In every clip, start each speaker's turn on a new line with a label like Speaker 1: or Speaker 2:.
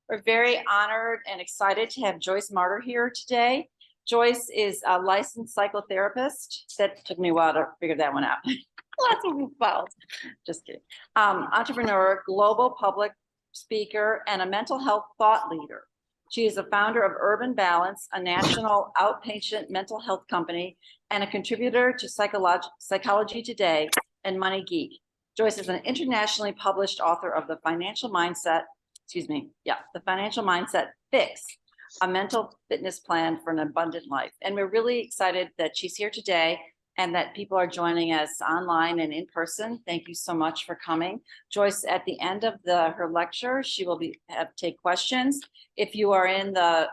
Speaker 1: We're very honored and excited to have Joyce Marter here today. Joyce is a licensed psychotherapist. That took me a while to figure that one out. Lots of vowels. Just kidding. Entrepreneur, global public speaker, and a mental health thought leader. She is the founder of Urban Balance, a national outpatient mental health company, and a contributor to Psychology Today and Money Geek. Joyce is an internationally published author of The Financial Mindset Fix, a mental fitness plan for an abundant life. And we're really excited that she's here today and that people are joining us online and in person. Thank you so much for coming. Joyce, at the end of her lecture, she will take questions. If you are in the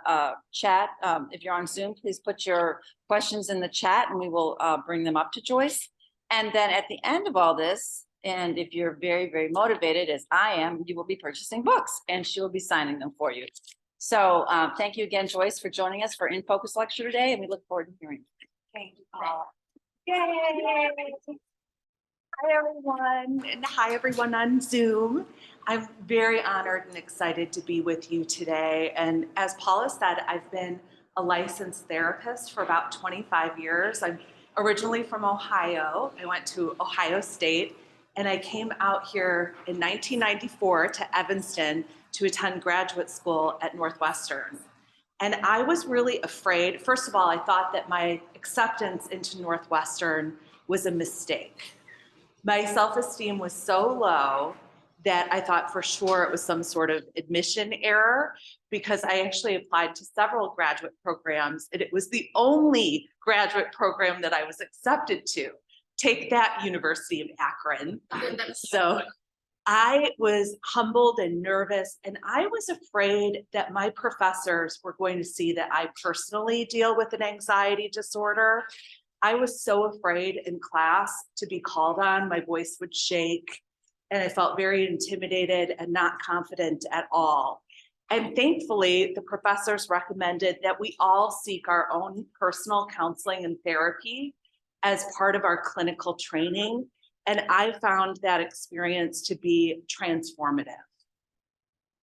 Speaker 1: chat, if you're on Zoom, please put your questions in the chat and we will bring them up to Joyce. And then at the end of all this, and if you're very, very motivated, as I am, you will be purchasing books and she will be signing them for you. So thank you again, Joyce, for joining us for In Focus lecture today, and we look forward to hearing you.
Speaker 2: Thank you, Paula. Yay! Hi, everyone, and hi, everyone on Zoom. I'm very honored and excited to be with you today. And as Paula said, I've been a licensed therapist for about 25 years. I'm originally from Ohio. I went to Ohio State, and I came out here in 1994 to Evanston to attend graduate school at Northwestern. And I was really afraid. First of all, I thought that my acceptance into Northwestern was a mistake. My self-esteem was so low that I thought for sure it was some sort of admission error, because I actually applied to several graduate programs and it was the only graduate program that I was accepted to. Take that, University of Akron. So I was humbled and nervous, and I was afraid that my professors were going to see that I personally deal with an anxiety disorder. I was so afraid in class to be called on. My voice would shake, and I felt very intimidated and not confident at all. And thankfully, the professors recommended that we all seek our own personal counseling and therapy as part of our clinical training. And I found that experience to be transformative.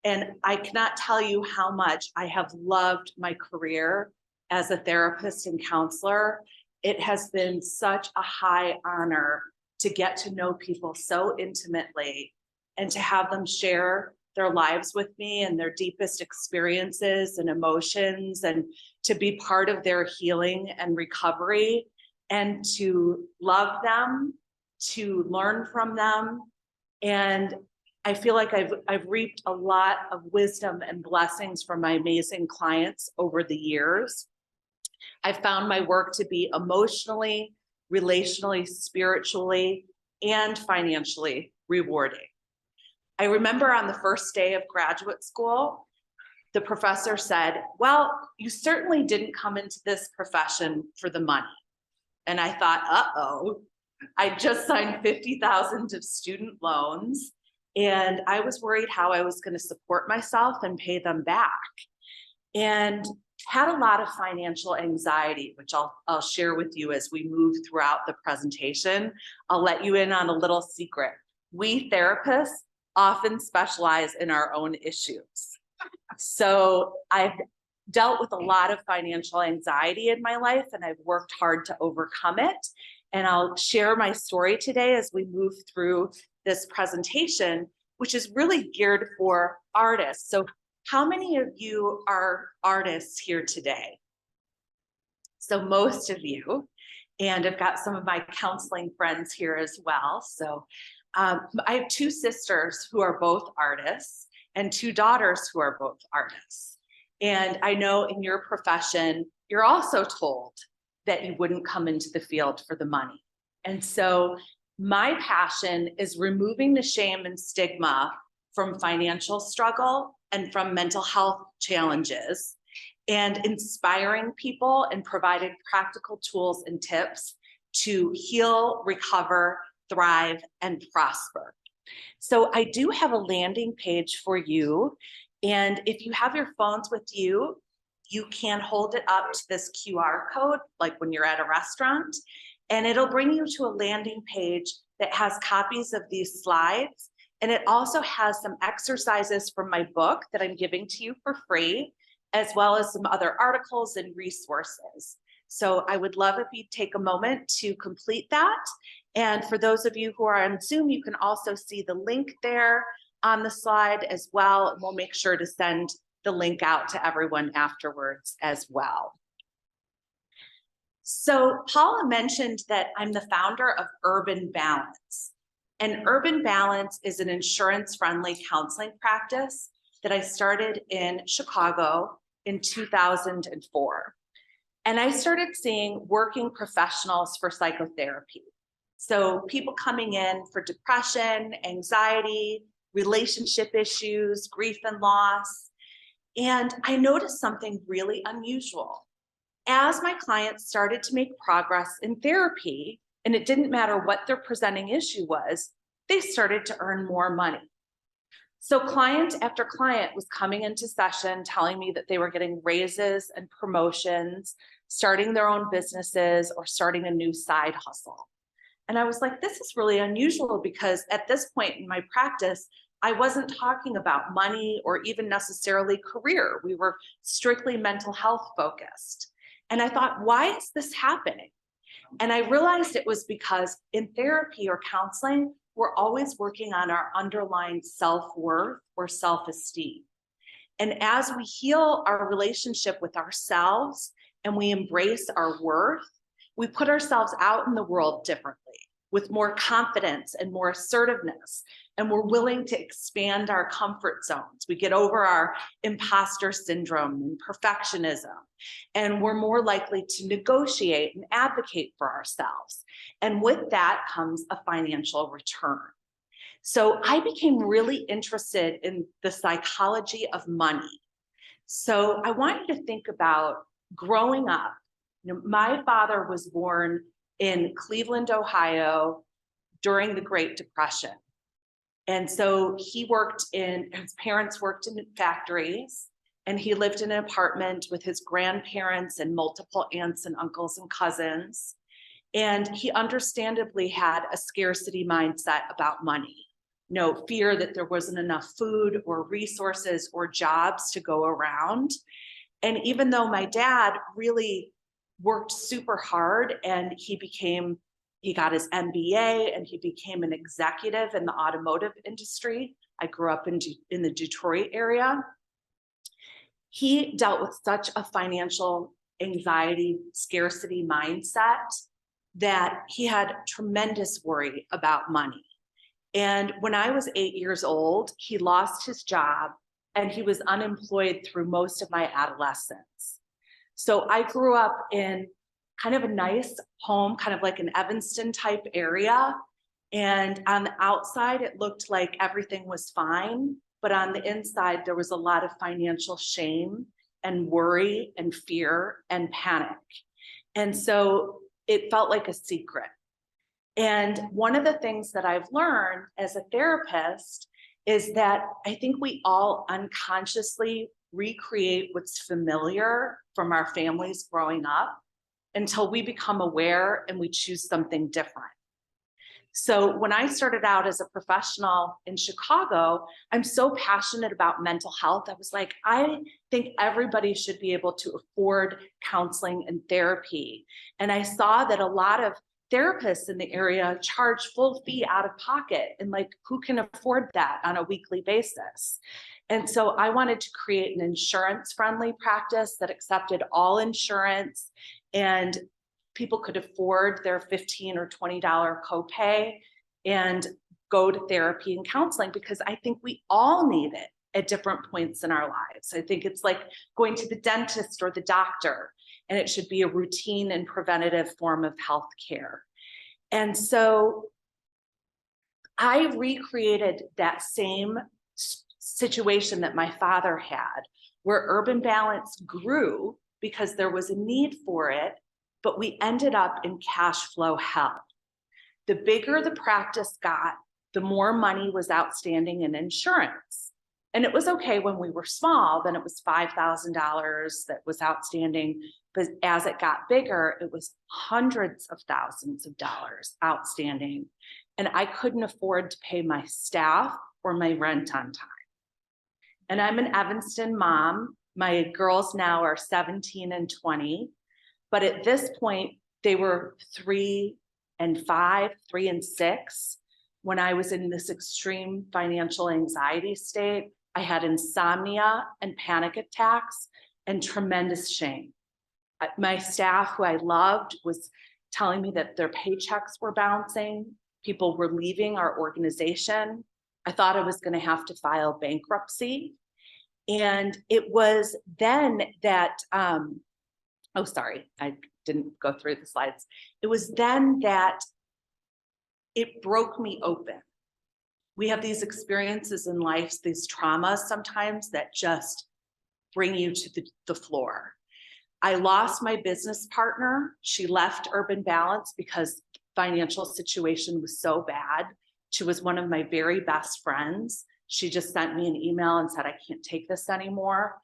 Speaker 2: And I cannot tell you how much I have loved my career as a therapist and counselor. It has been such a high honor to get to know people so intimately and to have them share their lives with me and their deepest experiences and emotions, and to be part of their healing and recovery, and to love them, to learn from them. And I feel like I've reaped a lot of wisdom and blessings from my amazing clients over the years. I found my work to be emotionally, relationally, spiritually, and financially rewarding. I remember on the first day of graduate school, the professor said, "Well, you certainly didn't come into this profession for the money." And I thought, uh-oh. I just signed $50,000 of student loans, and I was worried how I was going to support myself and pay them back, and had a lot of financial anxiety, which I'll share with you as we move throughout the presentation. I'll let you in on a little secret. We therapists often specialize in our own issues. So I've dealt with a lot of financial anxiety in my life, and I've worked hard to overcome it. And I'll share my story today as we move through this presentation, which is really geared for artists. So how many of you are artists here today? So most of you, and I've got some of my counseling friends here as well. So I have two sisters who are both artists and two daughters who are both artists. And I know in your profession, you're also told that you wouldn't come into the field for the money. And so my passion is removing the shame and stigma from financial struggle and from mental health challenges, and inspiring people and providing practical tools and tips to heal, recover, thrive, and prosper. So I do have a landing page for you. And if you have your phones with you, you can hold it up to this QR code, like when you're at a restaurant, and it'll bring you to a landing page that has copies of these slides. And it also has some exercises from my book that I'm giving to you for free, as well as some other articles and resources. So I would love if you take a moment to complete that. And for those of you who are on Zoom, you can also see the link there on the slide as well. And we'll make sure to send the link out to everyone afterwards as well. So Paula mentioned that I'm the founder of Urban Balance. And Urban Balance is an insurance-friendly counseling practice that I started in Chicago in 2004. And I started seeing working professionals for psychotherapy. So people coming in for depression, anxiety, relationship issues, grief and loss. And I noticed something really unusual. As my clients started to make progress in therapy, and it didn't matter what their presenting issue was, they started to earn more money. So client after client was coming into session telling me that they were getting raises and promotions, starting their own businesses, or starting a new side hustle. And I was like, this is really unusual, because at this point in my practice, I wasn't talking about money or even necessarily career. We were strictly mental health focused. And I thought, why is this happening? And I realized it was because in therapy or counseling, we're always working on our underlying self-worth or self-esteem. And as we heal our relationship with ourselves and we embrace our worth, we put ourselves out in the world differently, with more confidence and more assertiveness. And we're willing to expand our comfort zones. We get over our imposter syndrome and perfectionism. And we're more likely to negotiate and advocate for ourselves. And with that comes a financial return. So I became really interested in the psychology of money. So I want you to think about growing up. You know, my father was born in Cleveland, Ohio during the Great Depression. And so his parents worked in factories, and he lived in an apartment with his grandparents and multiple aunts and uncles and cousins. And he understandably had a scarcity mindset about money. No fear that there wasn't enough food or resources or jobs to go around. And even though my dad really worked super hard, and he got his MBA and he became an executive in the automotive industry. I grew up in the Detroit area. He dealt with such a financial anxiety, scarcity mindset that he had tremendous worry about money. And when I was 8 years old, he lost his job and he was unemployed through most of my adolescence. So I grew up in kind of a nice home, kind of like an Evanston type area. And on the outside, it looked like everything was fine. But on the inside, there was a lot of financial shame and worry and fear and panic. And so it felt like a secret. And one of the things that I've learned as a therapist is that I think we all unconsciously recreate what's familiar from our families growing up until we become aware and we choose something different. So when I started out as a professional in Chicago, I'm so passionate about mental health. I was like, I think everybody should be able to afford counseling and therapy. And I saw that a lot of therapists in the area charge full fee out of pocket. And like, who can afford that on a weekly basis? And so I wanted to create an insurance-friendly practice that accepted all insurance, and people could afford their $15 or $20 copay and go to therapy and counseling, because I think we all need it at different points in our lives. I think it's like going to the dentist or the doctor, and it should be a routine and preventative form of healthcare. And so I recreated that same situation that my father had, where Urban Balance grew because there was a need for it, but we ended up in cash flow hell. The bigger the practice got, the more money was outstanding in insurance. And it was okay when we were small, then it was $5,000 that was outstanding. But as it got bigger, it was hundreds of thousands of dollars outstanding. And I couldn't afford to pay my staff or my rent on time. And I'm an Evanston mom. My girls now are 17 and 20, but at this point, they were 3 and 5, 3 and 6. When I was in this extreme financial anxiety state, I had insomnia and panic attacks and tremendous shame. My staff, who I loved, was telling me that their paychecks were bouncing. People were leaving our organization. I thought I was going to have to file bankruptcy. And it was then that, oh, sorry, I didn't go through the slides. It was then that it broke me open. We have these experiences in life, these traumas sometimes that just bring you to the floor. I lost my business partner. She left Urban Balance because financial situation was so bad. She was one of my very best friends. She just sent me an email and said, I can't take this anymore.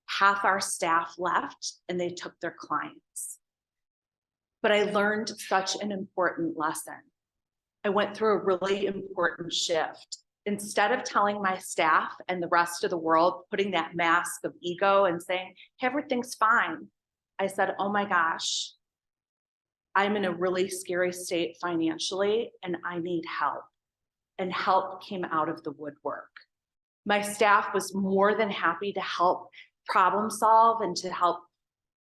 Speaker 2: Half our staff left and they took their clients. But I learned such an important lesson. I went through a really important shift. Instead of telling my staff and the rest of the world, putting that mask of ego and saying, hey, everything's fine, I said, oh my gosh, I'm in a really scary state financially and I need help. And help came out of the woodwork. My staff was more than happy to help problem solve and to help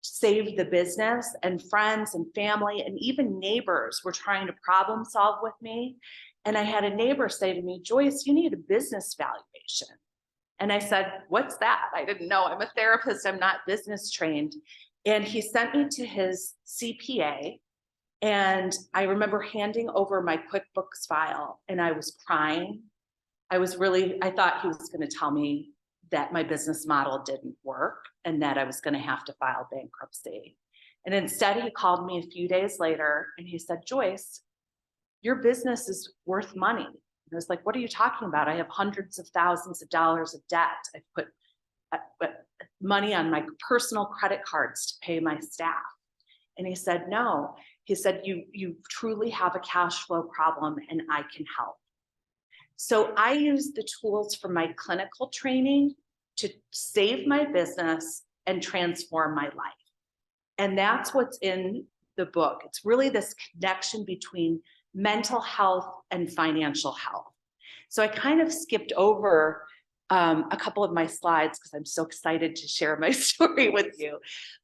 Speaker 2: save the business, and friends and family and even neighbors were trying to problem solve with me. And I had a neighbor say to me, Joyce, you need a business valuation. And I said, what's that? I didn't know. I'm a therapist. I'm not business trained. And he sent me to his CPA. And I remember handing over my QuickBooks file and I was crying. I thought he was going to tell me that my business model didn't work and that I was going to have to file bankruptcy. And instead he called me a few days later and he said, Joyce, your business is worth money. And I was like, what are you talking about? I have hundreds of thousands of dollars of debt. I put money on my personal credit cards to pay my staff. And he said, no. He said, you truly have a cash flow problem and I can help. So I used the tools from my clinical training to save my business and transform my life. And that's what's in the book. It's really this connection between mental health and financial health. So I kind of skipped over a couple of my slides because I'm so excited to share my story with you.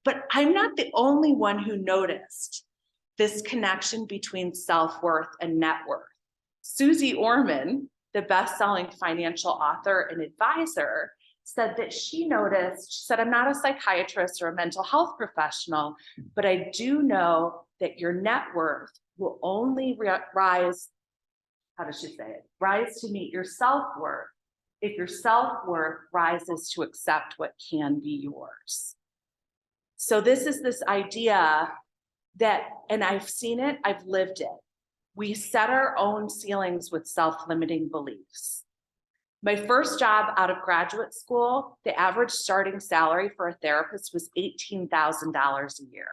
Speaker 2: But I'm not the only one who noticed this connection between self-worth and net worth. Susie Orman, the best-selling financial author and advisor, said that she said, I'm not a psychiatrist or a mental health professional, but I do know that your net worth will only rise, how does she say it? Rise to meet your self-worth if your self-worth rises to accept what can be yours. So this is this idea that, and I've seen it, I've lived it. We set our own ceilings with self-limiting beliefs. My first job out of graduate school, the average starting salary for a therapist was $18,000 a year.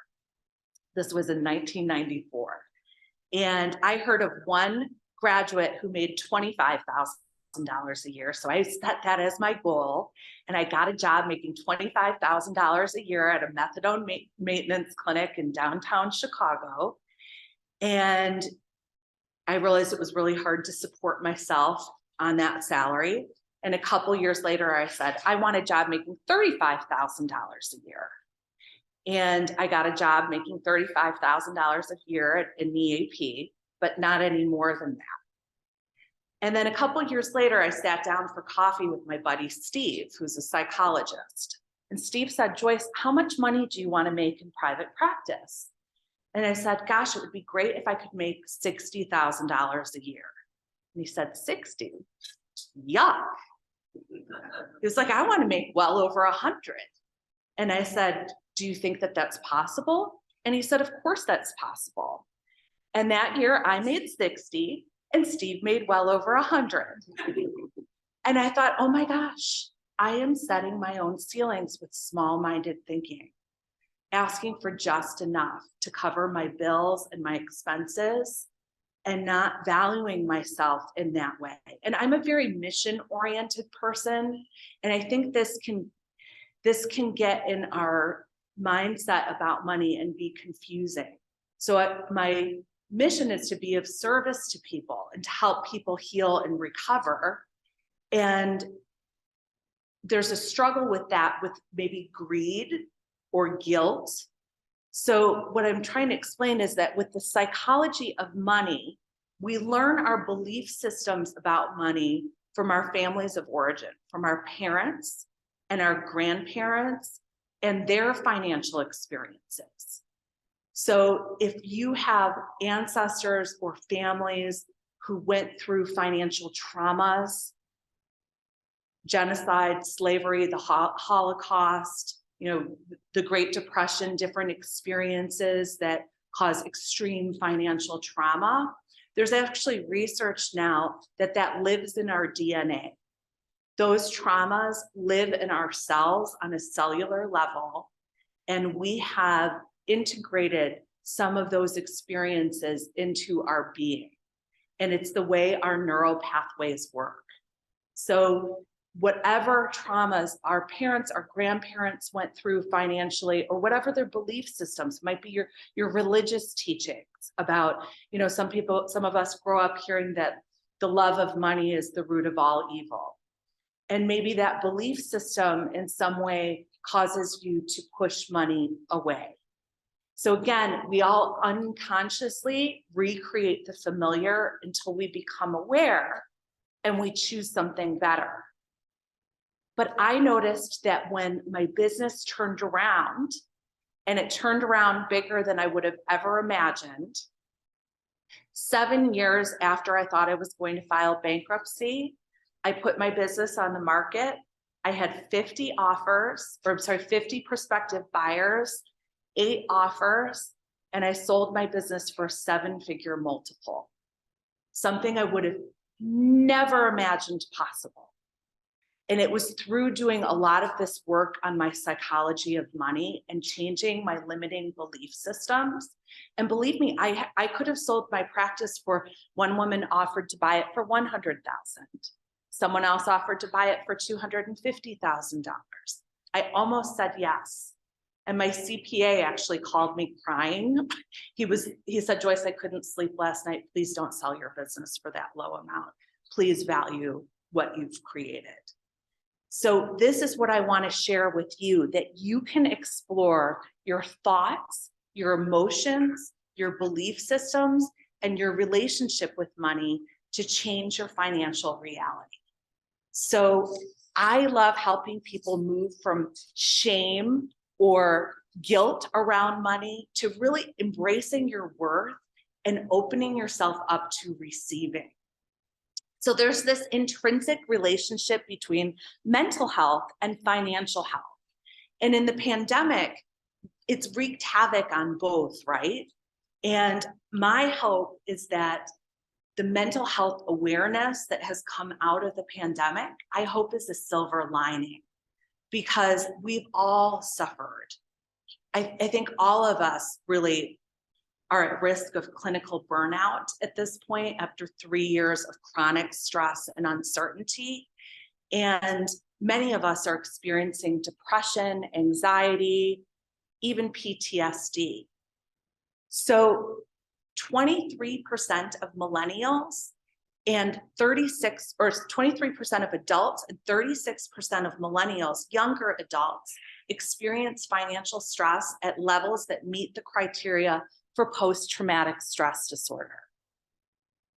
Speaker 2: This was in 1994. And I heard of one graduate who made $25,000 a year. So I set that as my goal. And I got a job making $25,000 a year at a methadone maintenance clinic in downtown Chicago. And I realized it was really hard to support myself on that salary. And a couple years later, I said, I want a job making $35,000 a year. And I got a job making $35,000 a year in the AP, but not any more than that. And then a couple years later, I sat down for coffee with my buddy, Steve, who's a psychologist. And Steve said, Joyce, how much money do you want to make in private practice? And I said, gosh, it would be great if I could make $60,000 a year. And he said, 60? Yuck. He was like, I want to make well over 100. And I said, do you think that that's possible? And he said, of course that's possible. And that year I made 60 and Steve made well over 100. And I thought, oh my gosh, I am setting my own ceilings with small-minded thinking, asking for just enough to cover my bills and my expenses and not valuing myself in that way. And I'm a very mission-oriented person, and I think this can get in our mindset about money and be confusing. So my mission is to be of service to people and to help people heal and recover. And there's a struggle with that, with maybe greed or guilt. So what I'm trying to explain is that with the psychology of money, we learn our belief systems about money from our families of origin, from our parents and our grandparents and their financial experiences. So if you have ancestors or families who went through financial traumas, genocide, slavery, the Holocaust, the Great Depression, different experiences that cause extreme financial trauma, there's actually research now that lives in our DNA. Those traumas live in our cells on a cellular level, and we have integrated some of those experiences into our being. And it's the way our neural pathways work. So whatever traumas our parents, our grandparents went through financially, or whatever their belief systems might be, your religious teachings about, some of us grow up hearing that the love of money is the root of all evil. And maybe that belief system in some way causes you to push money away. So again, we all unconsciously recreate the familiar until we become aware and we choose something better. But I noticed that when my business turned around, and it turned around bigger than I would have ever imagined, 7 years after I thought I was going to file bankruptcy, I put my business on the market. I had 50 prospective buyers, 8 offers, and I sold my business for a 7-figure multiple, something I would have never imagined possible. And it was through doing a lot of this work on my psychology of money and changing my limiting belief systems. And believe me, I could have sold my practice for, one woman offered to buy it for $100,000. Someone else offered to buy it for $250,000. I almost said yes. And my CPA actually called me crying. He said, Joyce, I couldn't sleep last night. Please don't sell your business for that low amount. Please value what you've created. So this is what I want to share with you, that you can explore your thoughts, your emotions, your belief systems, and your relationship with money to change your financial reality. So I love helping people move from shame or guilt around money to really embracing your worth and opening yourself up to receiving. So there's this intrinsic relationship between mental health and financial health. And in the pandemic, it's wreaked havoc on both, right? And my hope is that the mental health awareness that has come out of the pandemic, I hope is a silver lining, because we've all suffered. I think all of us really are at risk of clinical burnout at this point after 3 years of chronic stress and uncertainty. And many of us are experiencing depression, anxiety, even PTSD. So 23% of millennials and 23% of adults and 36% of millennials, younger adults, experience financial stress at levels that meet the criteria for post-traumatic stress disorder.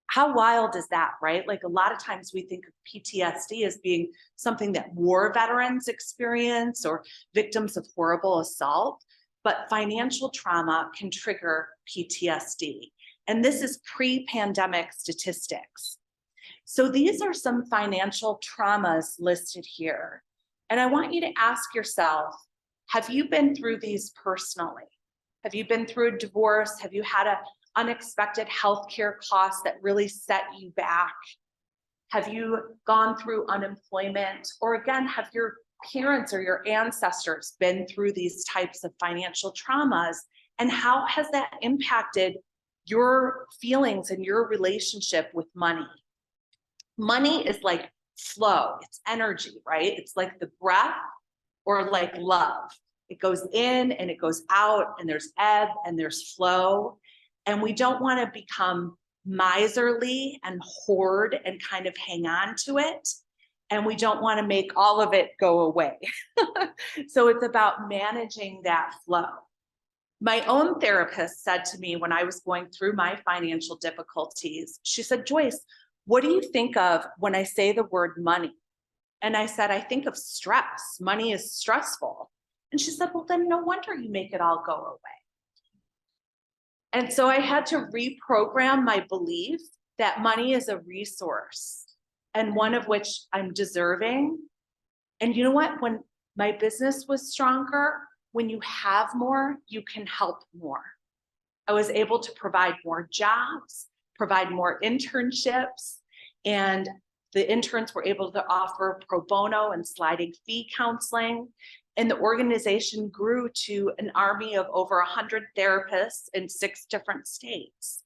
Speaker 2: How wild is that, right? Like, a lot of times we think of PTSD as being something that war veterans experience or victims of horrible assault, but financial trauma can trigger PTSD. And this is pre-pandemic statistics. So these are some financial traumas listed here. And I want you to ask yourself, have you been through these personally? Have you been through a divorce? Have you had an unexpected healthcare cost that really set you back? Have you gone through unemployment? Or again, have your parents or your ancestors been through these types of financial traumas? And how has that impacted your feelings and your relationship with money. Money is like flow, it's energy, right? It's like the breath or like love. It goes in and it goes out, and there's ebb and there's flow. And we don't want to become miserly and hoard and kind of hang on to it. And we don't want to make all of it go away. So it's about managing that flow. My own therapist said to me when I was going through my financial difficulties, she said, Joyce, what do you think of when I say the word money? And I said, I think of stress. Money is stressful. And she said, well, then no wonder you make it all go away. And so I had to reprogram my belief that money is a resource, and one of which I'm deserving. And you know what? When my business was stronger, when you have more, you can help more. I was able to provide more jobs, provide more internships, and the interns were able to offer pro bono and sliding fee counseling. And the organization grew to an army of over 100 therapists in 6 different states.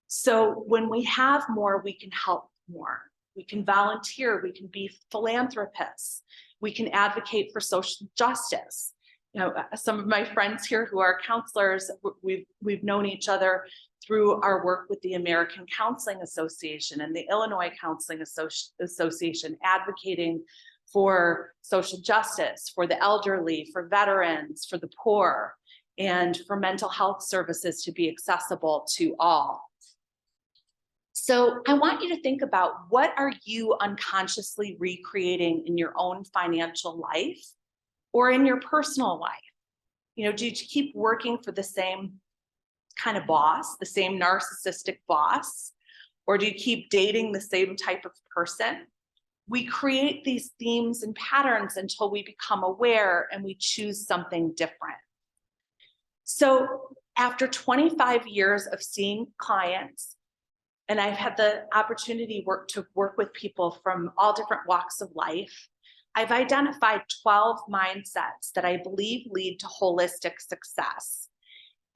Speaker 2: So when we have more, we can help more. We can volunteer, we can be philanthropists, we can advocate for social justice. You know, some of my friends here who are counselors, we've known each other through our work with the American Counseling Association and the Illinois Counseling Association, advocating for social justice, for the elderly, for veterans, for the poor, and for mental health services to be accessible to all. So I want you to think about, what are you unconsciously recreating in your own financial life or in your personal life? You know, do you keep working for the same kind of boss, the same narcissistic boss, or do you keep dating the same type of person? We create these themes and patterns until we become aware and we choose something different. So after 25 years of seeing clients, and I've had the opportunity to work with people from all different walks of life, I've identified 12 mindsets that I believe lead to holistic success.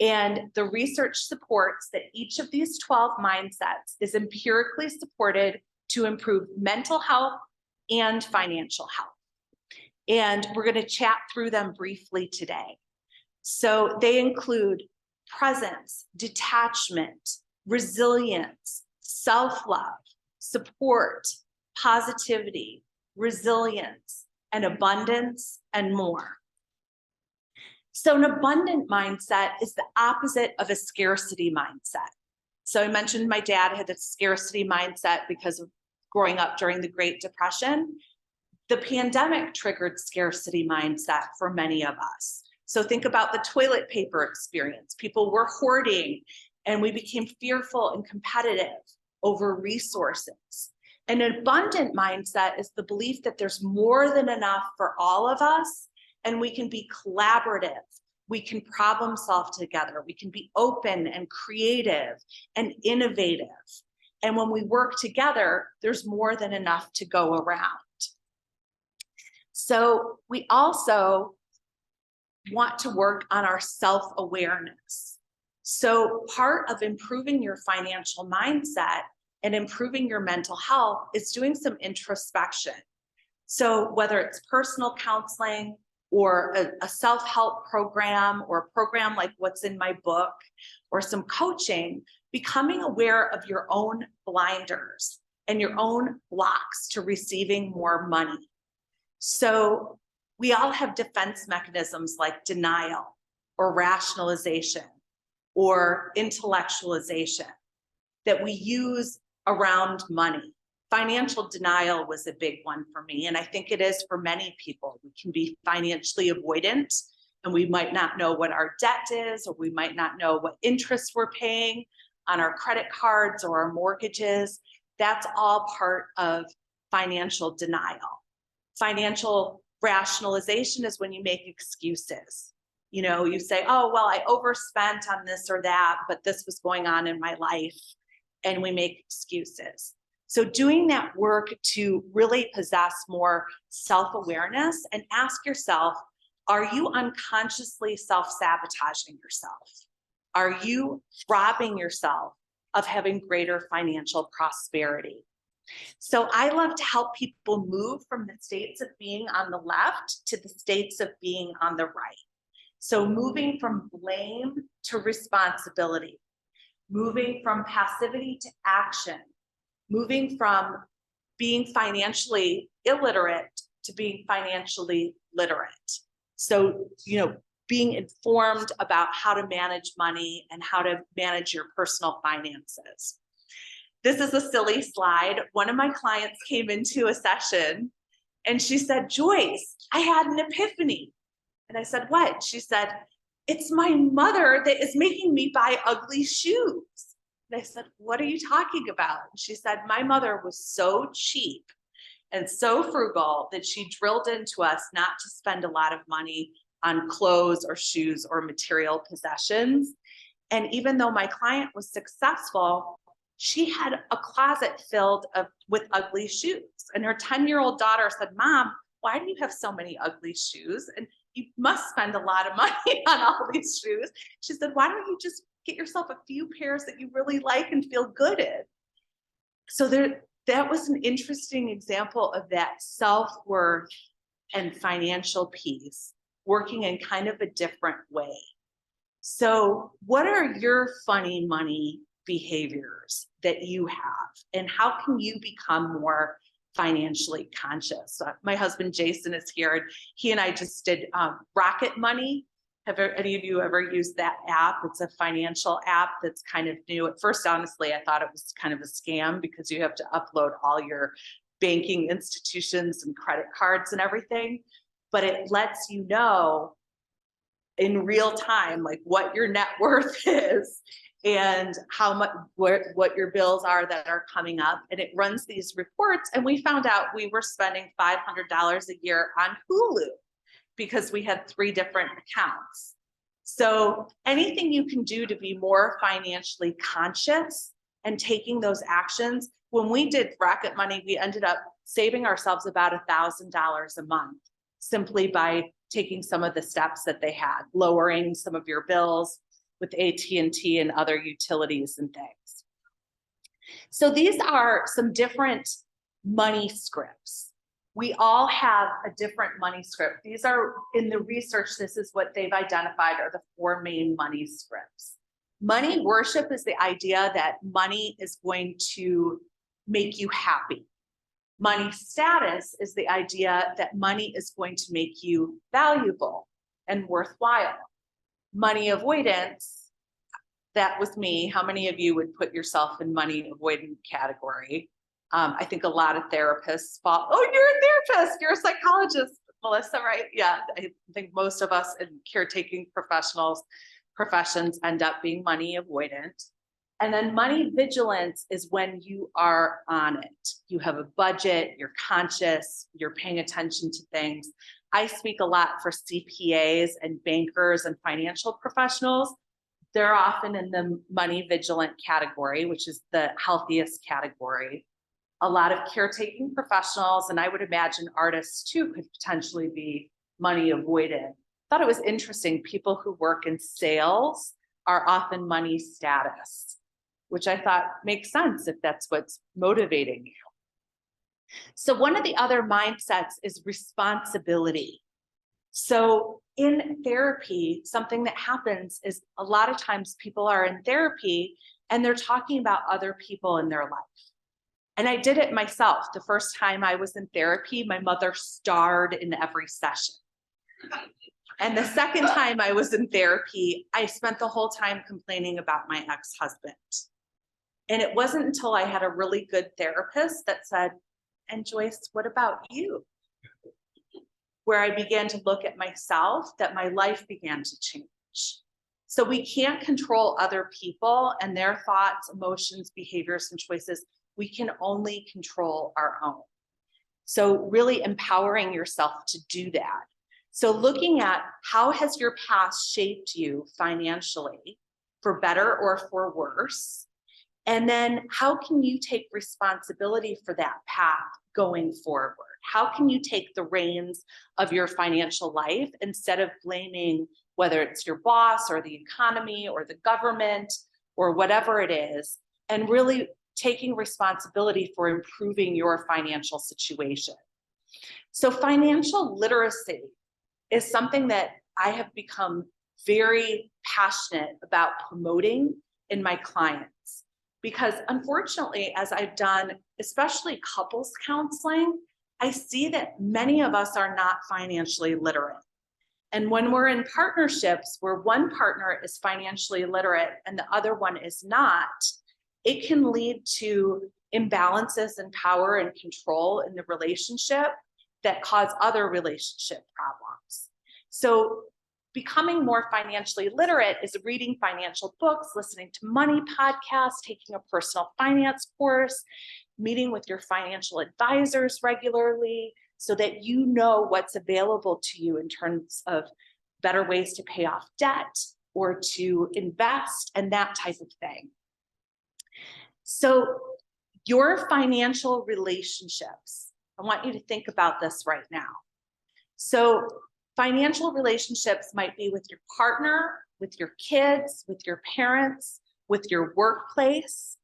Speaker 2: And the research supports that each of these 12 mindsets is empirically supported to improve mental health and financial health. And we're going to chat through them briefly today. So they include presence, detachment, resilience, self-love, support, positivity, resilience, and abundance, and more. So an abundant mindset is the opposite of a scarcity mindset. So I mentioned my dad had a scarcity mindset because of growing up during the Great Depression. The pandemic triggered scarcity mindset for many of us. So think about the toilet paper experience. People were hoarding, and we became fearful and competitive over resources. An abundant mindset is the belief that there's more than enough for all of us, and we can be collaborative. We can problem solve together. We can be open and creative and innovative. And when we work together, there's more than enough to go around. So we also want to work on our self-awareness. So part of improving your financial mindset and improving your mental health is doing some introspection. So whether it's personal counseling or a self-help program, or a program like what's in my book, or some coaching, becoming aware of your own blinders and your own blocks to receiving more money. So we all have defense mechanisms like denial or rationalization or intellectualization that we use around money. Financial denial was a big one for me, and I think it is for many people. We can be financially avoidant, and we might not know what our debt is, or we might not know what interest we're paying on our credit cards or our mortgages. That's all part of financial denial. Financial rationalization is when you make excuses. You know, you say, oh, well, I overspent on this or that, but this was going on in my life, and we make excuses. So doing that work to really possess more self-awareness and ask yourself, are you unconsciously self-sabotaging yourself? Are you robbing yourself of having greater financial prosperity? So I love to help people move from the states of being on the left to the states of being on the right. So moving from blame to responsibility, moving from passivity to action, moving from being financially illiterate to being financially literate. So, being informed about how to manage money and how to manage your personal finances. This is a silly slide. One of my clients came into a session and she said, Joyce, I had an epiphany. And I said, what? She said, it's my mother that is making me buy ugly shoes. And I said, what are you talking about? And she said, my mother was so cheap and so frugal that she drilled into us not to spend a lot of money on clothes or shoes or material possessions. And even though my client was successful, she had a closet filled with ugly shoes. And her 10-year-old daughter said, Mom, why do you have so many ugly shoes? And you must spend a lot of money on all these shoes. She said, why don't you just get yourself a few pairs that you really like and feel good in? So that was an interesting example of that self-worth and financial piece working in kind of a different way. So what are your funny money behaviors that you have, and how can you become more financially conscious? My husband Jason is here, and he and I just did Rocket Money. Have any of you ever used that app? It's a financial app that's kind of new. At first, honestly, I thought it was kind of a scam because you have to upload all your banking institutions and credit cards and everything, but it lets you know in real time, like what your net worth is and how much, what your bills are that are coming up. And it runs these reports. And we found out we were spending $500 a year on Hulu because we had 3 different accounts. So anything you can do to be more financially conscious and taking those actions. When we did Rocket Money, we ended up saving ourselves about $1,000 a month simply by taking some of the steps that they had, lowering some of your bills with AT&T and other utilities and things. So these are some different money scripts. We all have a different money script. These are, in the research, this is what they've identified are the 4 main money scripts. Money worship is the idea that money is going to make you happy. Money status is the idea that money is going to make you valuable and worthwhile. Money avoidance, that was me. How many of you would put yourself in money avoidant category? I think a lot of therapists fall, oh, you're a therapist, you're a psychologist, Melissa, right? Yeah, I think most of us in caretaking professions end up being money avoidant. And then money vigilance is when you are on it. You have a budget, you're conscious, you're paying attention to things. I speak a lot for CPAs and bankers and financial professionals. They're often in the money vigilant category, which is the healthiest category. A lot of caretaking professionals, and I would imagine artists too, could potentially be money avoidant. Thought it was interesting. People who work in sales are often money status, which I thought makes sense if that's what's motivating you. So one of the other mindsets is responsibility. So in therapy, something that happens is a lot of times people are in therapy and they're talking about other people in their life. And I did it myself. The first time I was in therapy, my mother starred in every session. And the second time I was in therapy, I spent the whole time complaining about my ex-husband. And it wasn't until I had a really good therapist that said, and Joyce, what about you? Where I began to look at myself, that my life began to change. So we can't control other people and their thoughts, emotions, behaviors, and choices. We can only control our own. So really empowering yourself to do that. So looking at how has your past shaped you financially, for better or for worse? And then how can you take responsibility for that path going forward? How can you take the reins of your financial life instead of blaming whether it's your boss or the economy or the government or whatever it is, and really taking responsibility for improving your financial situation. So financial literacy is something that I have become very passionate about promoting in my clients, because unfortunately, as I've done, especially couples counseling, I see that many of us are not financially literate. And when we're in partnerships where one partner is financially literate and the other one is not, it can lead to imbalances in power and control in the relationship that cause other relationship problems. So becoming more financially literate is reading financial books, listening to money podcasts, taking a personal finance course, meeting with your financial advisors regularly so that you know what's available to you in terms of better ways to pay off debt or to invest and that type of thing. So your financial relationships, I want you to think about this right now. So financial relationships might be with your partner, with your kids, with your parents, with your workplace.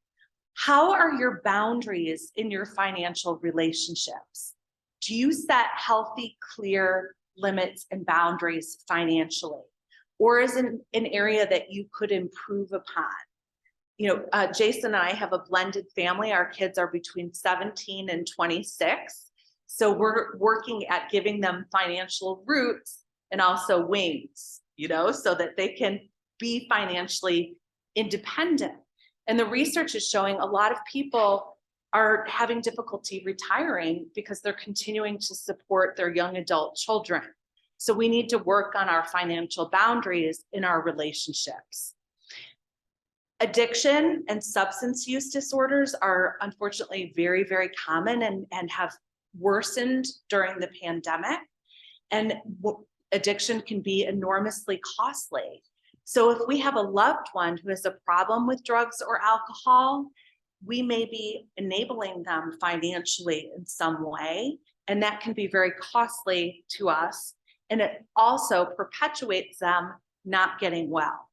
Speaker 2: How are your boundaries in your financial relationships? Do you set healthy, clear limits and boundaries financially? Or is it an area that you could improve upon? Jason and I have a blended family. Our kids are between 17 and 26. So we're working at giving them financial roots and also wings, so that they can be financially independent. And the research is showing a lot of people are having difficulty retiring because they're continuing to support their young adult children. So we need to work on our financial boundaries in our relationships. Addiction and substance use disorders are unfortunately very, very common and have worsened during the pandemic. And addiction can be enormously costly. So if we have a loved one who has a problem with drugs or alcohol, we may be enabling them financially in some way, and that can be very costly to us. And it also perpetuates them not getting well.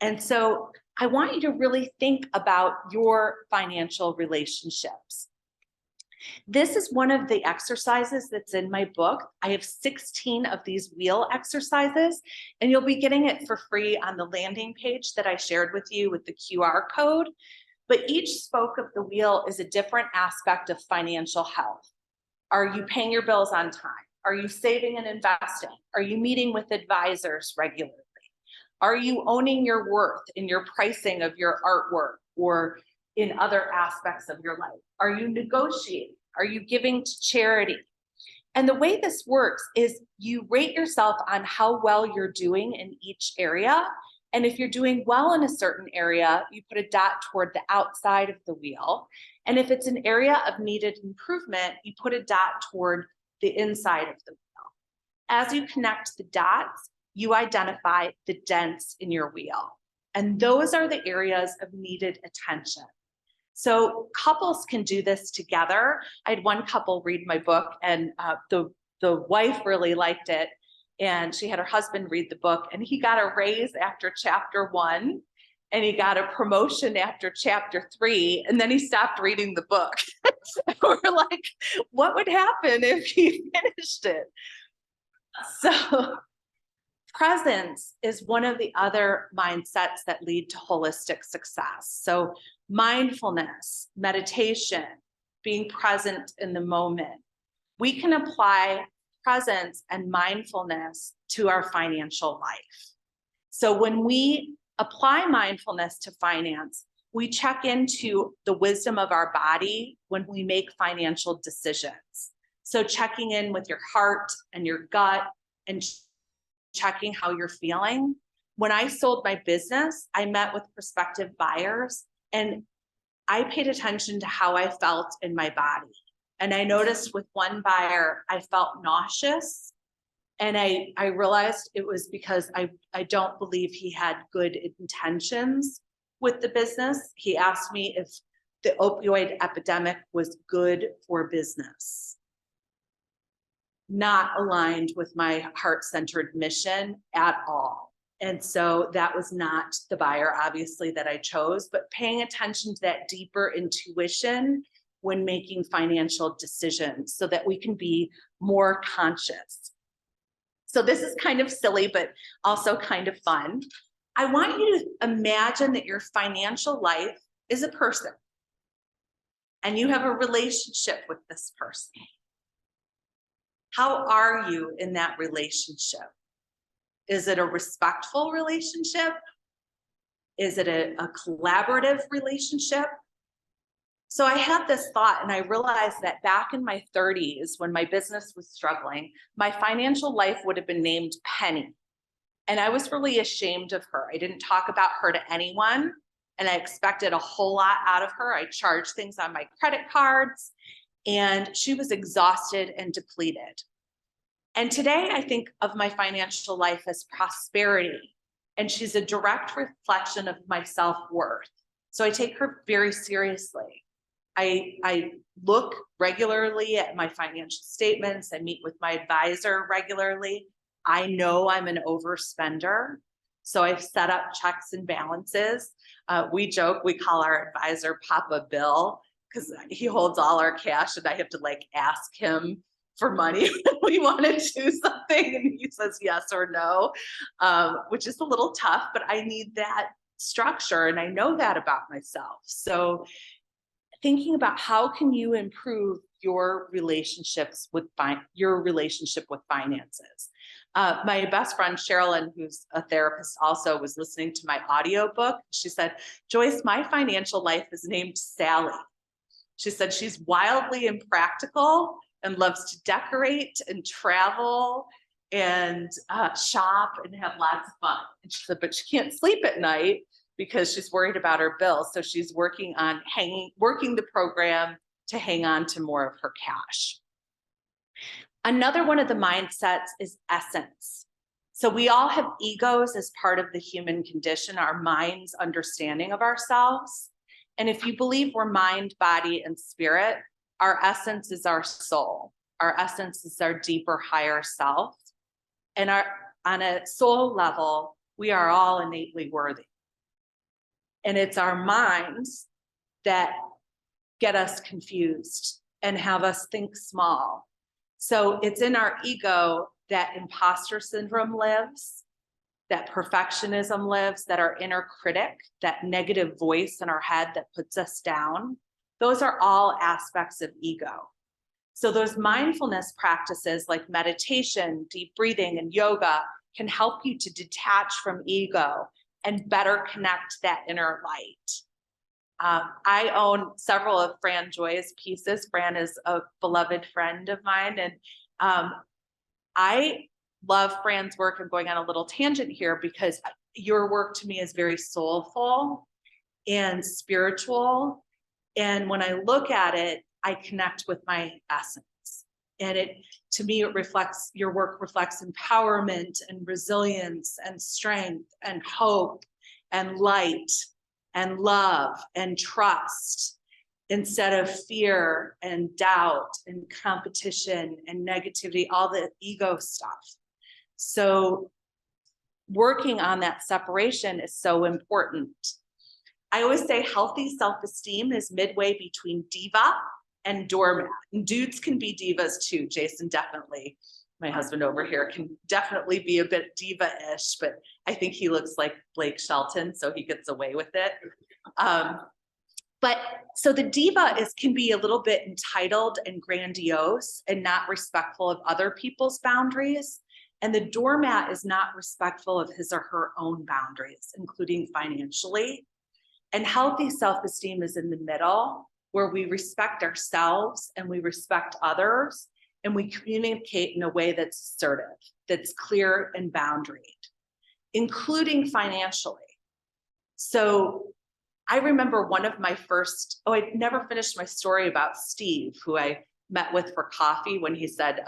Speaker 2: And so I want you to really think about your financial relationships. This is one of the exercises that's in my book. I have 16 of these wheel exercises, and you'll be getting it for free on the landing page that I shared with you with the QR code. But each spoke of the wheel is a different aspect of financial health. Are you paying your bills on time? Are you saving and investing? Are you meeting with advisors regularly? Are you owning your worth in your pricing of your artwork or in other aspects of your life? Are you negotiating? Are you giving to charity? And the way this works is you rate yourself on how well you're doing in each area. And if you're doing well in a certain area, you put a dot toward the outside of the wheel. And if it's an area of needed improvement, you put a dot toward the inside of the wheel. As you connect the dots, you identify the dents in your wheel. And those are the areas of needed attention. So couples can do this together. I had one couple read my book, and the wife really liked it. And she had her husband read the book, and he got a raise after chapter 1, and he got a promotion after chapter 3, and then he stopped reading the book. We're like, what would happen if he finished it? So presence is one of the other mindsets that lead to holistic success. So mindfulness, meditation, being present in the moment. We can apply presence and mindfulness to our financial life. So when we apply mindfulness to finance, we check into the wisdom of our body when we make financial decisions. So checking in with your heart and your gut and checking how you're feeling. When I sold my business, I met with prospective buyers, and I paid attention to how I felt in my body. And I noticed with one buyer, I felt nauseous. And I realized it was because I don't believe he had good intentions with the business. He asked me if the opioid epidemic was good for business. not aligned with my heart-centered mission at all. And so that was not the buyer, obviously, that I chose, but paying attention to that deeper intuition when making financial decisions so that we can be more conscious. So this is kind of silly, but also kind of fun. I want you to imagine that your financial life is a person and you have a relationship with this person. How are you in that relationship? Is it a respectful relationship? Is it a collaborative relationship? So I had this thought and I realized that back in my 30s, when my business was struggling, my financial life would have been named Penny. And I was really ashamed of her. I didn't talk about her to anyone, and I expected a whole lot out of her. I charged things on my credit cards, and she was exhausted and depleted. And today I think of my financial life as prosperity, and she's a direct reflection of my self-worth. So I take her very seriously. I look regularly at my financial statements. I meet with my advisor regularly. I know I'm an overspender, so I've set up checks and balances. We joke, we call our advisor Papa Bill because he holds all our cash and I have to like ask him for money when we want to do something and he says yes or no, which is a little tough, but I need that structure and I know that about myself. So thinking about how can you improve your relationships with your relationship with finances. My best friend Sherilyn, who's a therapist also, was listening to my audiobook. She said, Joyce, my financial life is named Sally. She said she's wildly impractical and loves to decorate and travel and shop and have lots of fun. And she said, but she can't sleep at night because she's worried about her bills. So she's working on working the program to hang on to more of her cash. Another one of the mindsets is essence. So we all have egos as part of the human condition, our mind's understanding of ourselves. And if you believe we're mind, body, and spirit, our essence is our soul. Our essence is our deeper, higher self. And on a soul level, we are all innately worthy. And it's our minds that get us confused and have us think small. So it's in our ego that imposter syndrome lives, that perfectionism lives, that our inner critic, that negative voice in our head that puts us down. Those are all aspects of ego. So those mindfulness practices like meditation, deep breathing, and yoga can help you to detach from ego and better connect that inner light. I own several of Fran Joy's pieces. Fran is a beloved friend of mine, and I love Fran's work. I'm going on a little tangent here because your work to me is very soulful and spiritual. And when I look at it, I connect with my essence. And to me, your work reflects empowerment and resilience and strength and hope and light and love and trust instead of fear and doubt and competition and negativity, all the ego stuff. So working on that separation is so important. I always say healthy self-esteem is midway between diva and doormat. And dudes can be divas too. Jason definitely, my husband over here, can definitely be a bit diva-ish, but I think he looks like Blake Shelton, so he gets away with it. But so the diva can be a little bit entitled and grandiose and not respectful of other people's boundaries. And the doormat is not respectful of his or her own boundaries, including financially. And healthy self-esteem is in the middle, where we respect ourselves and we respect others, and we communicate in a way that's assertive, that's clear and boundaried, including financially. So I remember one of my first, I never finished my story about Steve, who I met with for coffee when he said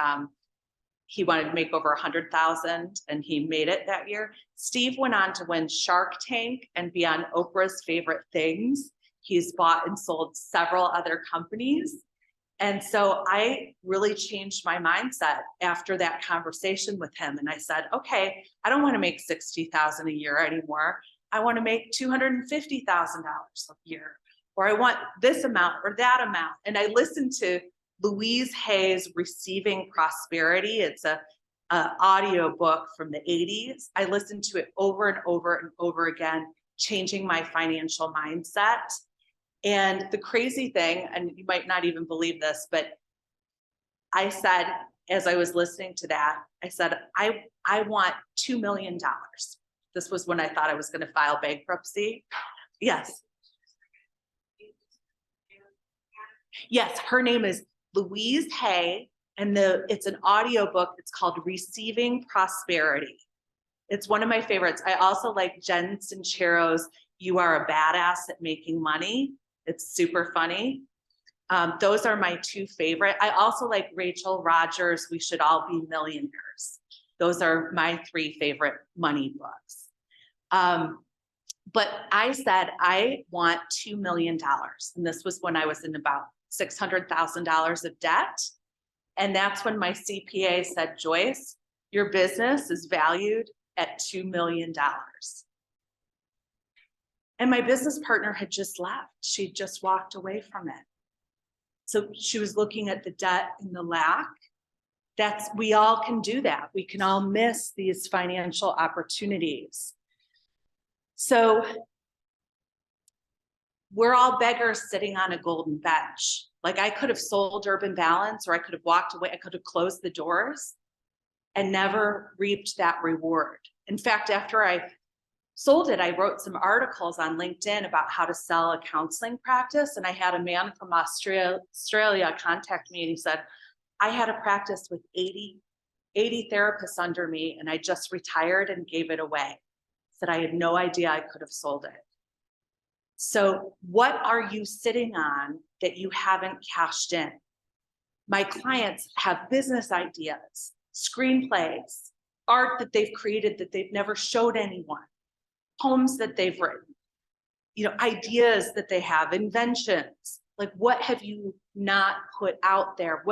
Speaker 2: he wanted to make over 100,000 and he made it that year. Steve went on to win Shark Tank and be on Oprah's Favorite Things. He's bought and sold several other companies. And so I really changed my mindset after that conversation with him. And I said, okay, I don't want to make $60,000 a year anymore. I want to make $250,000 a year, or I want this amount or that amount. And I listened to Louise Hay's Receiving Prosperity. It's a audio book from the 80s. I listened to it over and over and over again, changing my financial mindset. And the crazy thing, and you might not even believe this, but I said, as I was listening to that, I said, I want $2 million. This was when I thought I was going to file bankruptcy. Yes. Yes, her name is Louise Hay, and it's an audio book. It's called Receiving Prosperity. It's one of my favorites. I also like Jen Sincero's You Are a Badass at Making Money. It's super funny. Those are my two favorite. I also like Rachel Rogers' We Should All Be Millionaires. Those are my three favorite money books. But I said, I want $2 million. And this was when I was in about $600,000 of debt. And that's when my CPA said, Joyce, your business is valued at $2 million. And my business partner had just left. She just walked away from it. So she was looking at the debt and the lack. We all can do that. We can all miss these financial opportunities. So we're all beggars sitting on a golden bench. Like, I could have sold Urban Balance, or I could have walked away. I could have closed the doors and never reaped that reward. In fact, after I sold it, I wrote some articles on LinkedIn about how to sell a counseling practice. And I had a man from Australia contact me, and he said, I had a practice with 80 therapists under me, and I just retired and gave it away. He said, I had no idea I could have sold it. So what are you sitting on that you haven't cashed in? My clients have business ideas, screenplays, art that they've created that they've never showed anyone, poems that they've written, ideas that they have, inventions. Like, what have you not put out there?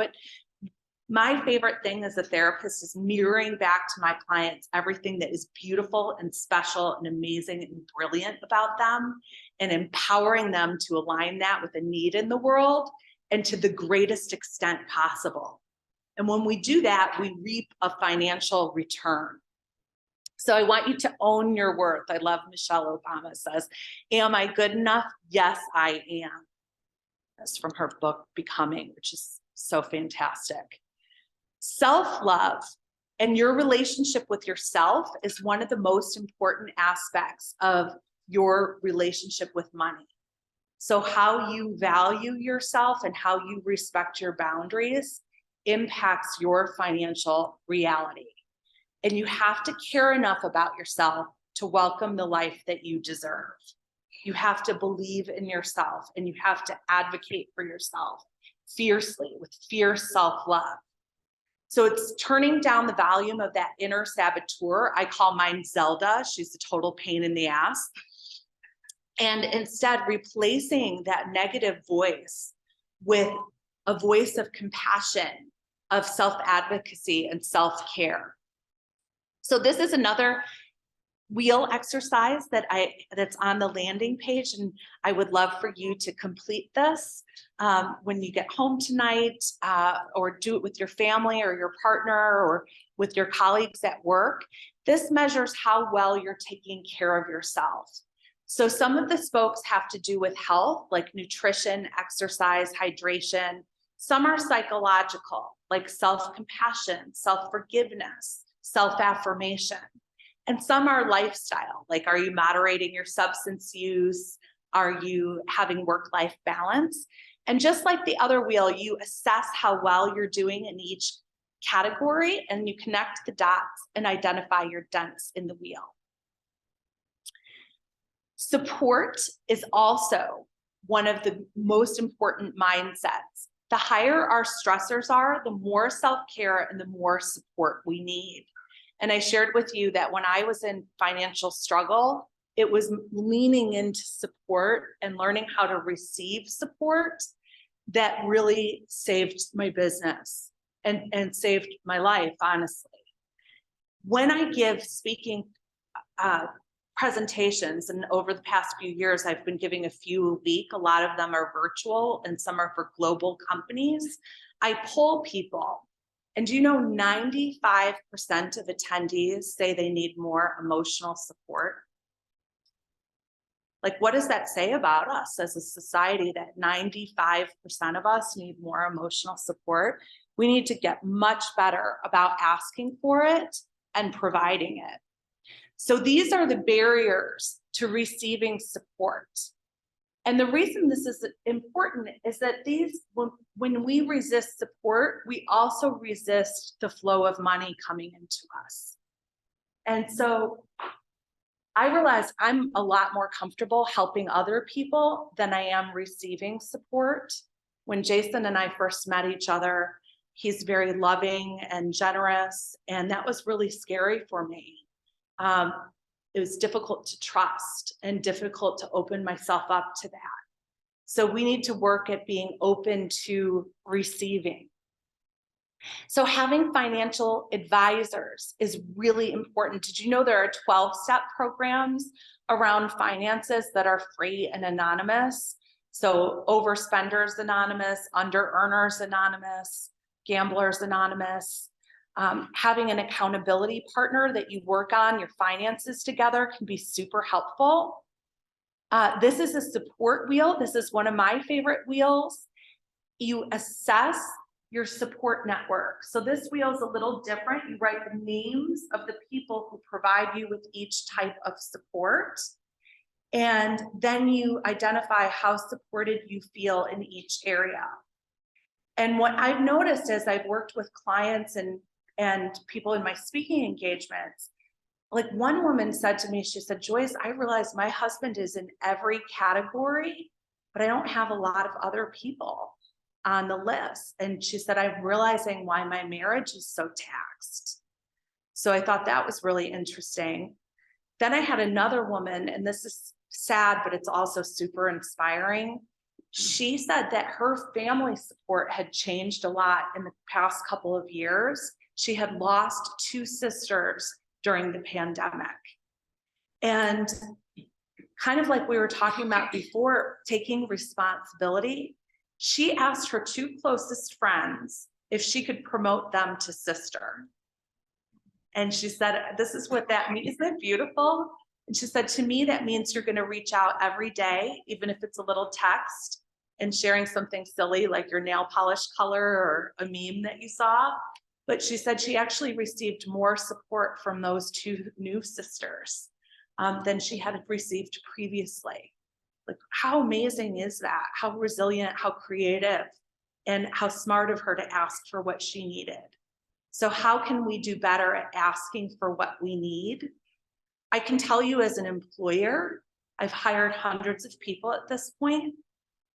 Speaker 2: My favorite thing as a therapist is mirroring back to my clients everything that is beautiful and special and amazing and brilliant about them, and empowering them to align that with a need in the world and to the greatest extent possible. And when we do that, we reap a financial return. So I want you to own your worth. I love Michelle Obama says, am I good enough? Yes, I am. That's from her book, Becoming, which is so fantastic. Self-love and your relationship with yourself is one of the most important aspects of your relationship with money. So how you value yourself and how you respect your boundaries impacts your financial reality. And you have to care enough about yourself to welcome the life that you deserve. You have to believe in yourself, and you have to advocate for yourself fiercely with fierce self-love. So it's turning down the volume of that inner saboteur. I call mine Zelda. She's a total pain in the ass. And instead replacing that negative voice with a voice of compassion, of self-advocacy and self-care. So this is another wheel exercise that's on the landing page, and I would love for you to complete this when you get home tonight, or do it with your family or your partner or with your colleagues at work. This measures how well you're taking care of yourself. So some of the spokes have to do with health, like nutrition, exercise, hydration. Some are psychological, like self-compassion, self-forgiveness, self-affirmation. And some are lifestyle, like, are you moderating your substance use? Are you having work-life balance? And just like the other wheel, you assess how well you're doing in each category, and you connect the dots and identify your dents in the wheel. Support is also one of the most important mindsets. The higher our stressors are, the more self-care and the more support we need. And I shared with you that when I was in financial struggle, it was leaning into support and learning how to receive support that really saved my business and saved my life, honestly. When I give speaking presentations, and over the past few years, I've been giving a few a week. A lot of them are virtual and some are for global companies. I poll people. And do you know 95% of attendees say they need more emotional support? Like, what does that say about us as a society that 95% of us need more emotional support? We need to get much better about asking for it and providing it. So these are the barriers to receiving support. And the reason this is important is that when we resist support, we also resist the flow of money coming into us. And so I realized I'm a lot more comfortable helping other people than I am receiving support. When Jason and I first met each other, he's very loving and generous, and that was really scary for me. It was difficult to trust and difficult to open myself up to that. So we need to work at being open to receiving. So having financial advisors is really important. Did you know there are 12-step programs around finances that are free and anonymous? So Overspenders Anonymous, Under Earners Anonymous, Gamblers Anonymous. Having an accountability partner that you work on your finances together can be super helpful. This is a support wheel. This is one of my favorite wheels. You assess your support network. So this wheel is a little different. You write the names of the people who provide you with each type of support. And then you identify how supported you feel in each area. And what I've noticed as I've worked with clients and people in my speaking engagements, like one woman said to me, she said, Joyce, I realize my husband is in every category, but I don't have a lot of other people on the list. And she said, I'm realizing why my marriage is so taxed. So I thought that was really interesting. Then I had another woman, and this is sad, but it's also super inspiring. She said that her family support had changed a lot in the past couple of years. She had lost 2 sisters during the pandemic. And kind of like we were talking about before, taking responsibility, she asked her 2 closest friends if she could promote them to sister. And she said, this is what that means. Isn't it beautiful? And she said, to me, that means you're going to reach out every day, even if it's a little text, and sharing something silly like your nail polish color or a meme that you saw. But she said she actually received more support from those 2 new sisters than she had received previously. Like, how amazing is that? How resilient, how creative, and how smart of her to ask for what she needed. So how can we do better at asking for what we need? I can tell you as an employer, I've hired hundreds of people at this point.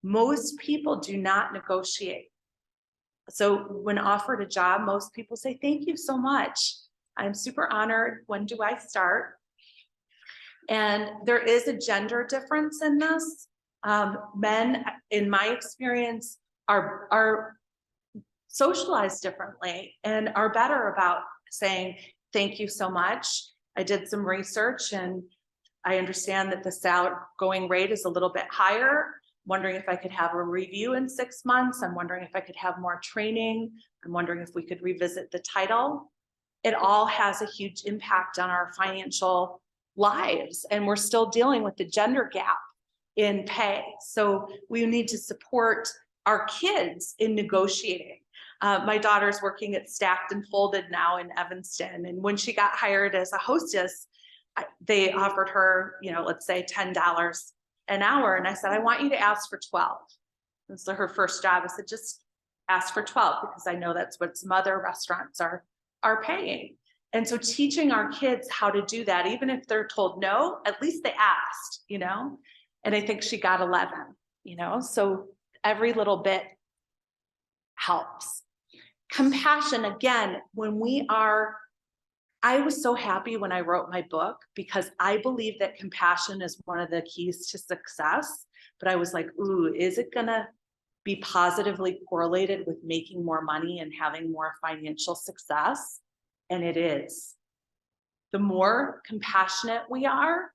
Speaker 2: Most people do not negotiate. So when offered a job, most people say, thank you so much. I'm super honored. When do I start? And there is a gender difference in this. Men, in my experience, are socialized differently and are better about saying, thank you so much. I did some research and I understand that the salary going rate is a little bit higher. Wondering if I could have a review in 6 months. I'm wondering if I could have more training. I'm wondering if we could revisit the title. It all has a huge impact on our financial lives. And we're still dealing with the gender gap in pay. So we need to support our kids in negotiating. My daughter's working at Stacked and Folded now in Evanston. And when she got hired as a hostess, they offered her, let's say $10 an hour. And I said, I want you to ask for 12. And so her first job, I said, just ask for 12 because I know that's what some other restaurants are paying. And so teaching our kids how to do that, even if they're told no, at least they asked, and I think she got 11, so every little bit helps. Compassion, again, I was so happy when I wrote my book because I believe that compassion is one of the keys to success. But I was like, ooh, is it gonna be positively correlated with making more money and having more financial success. And it is. The more compassionate we are,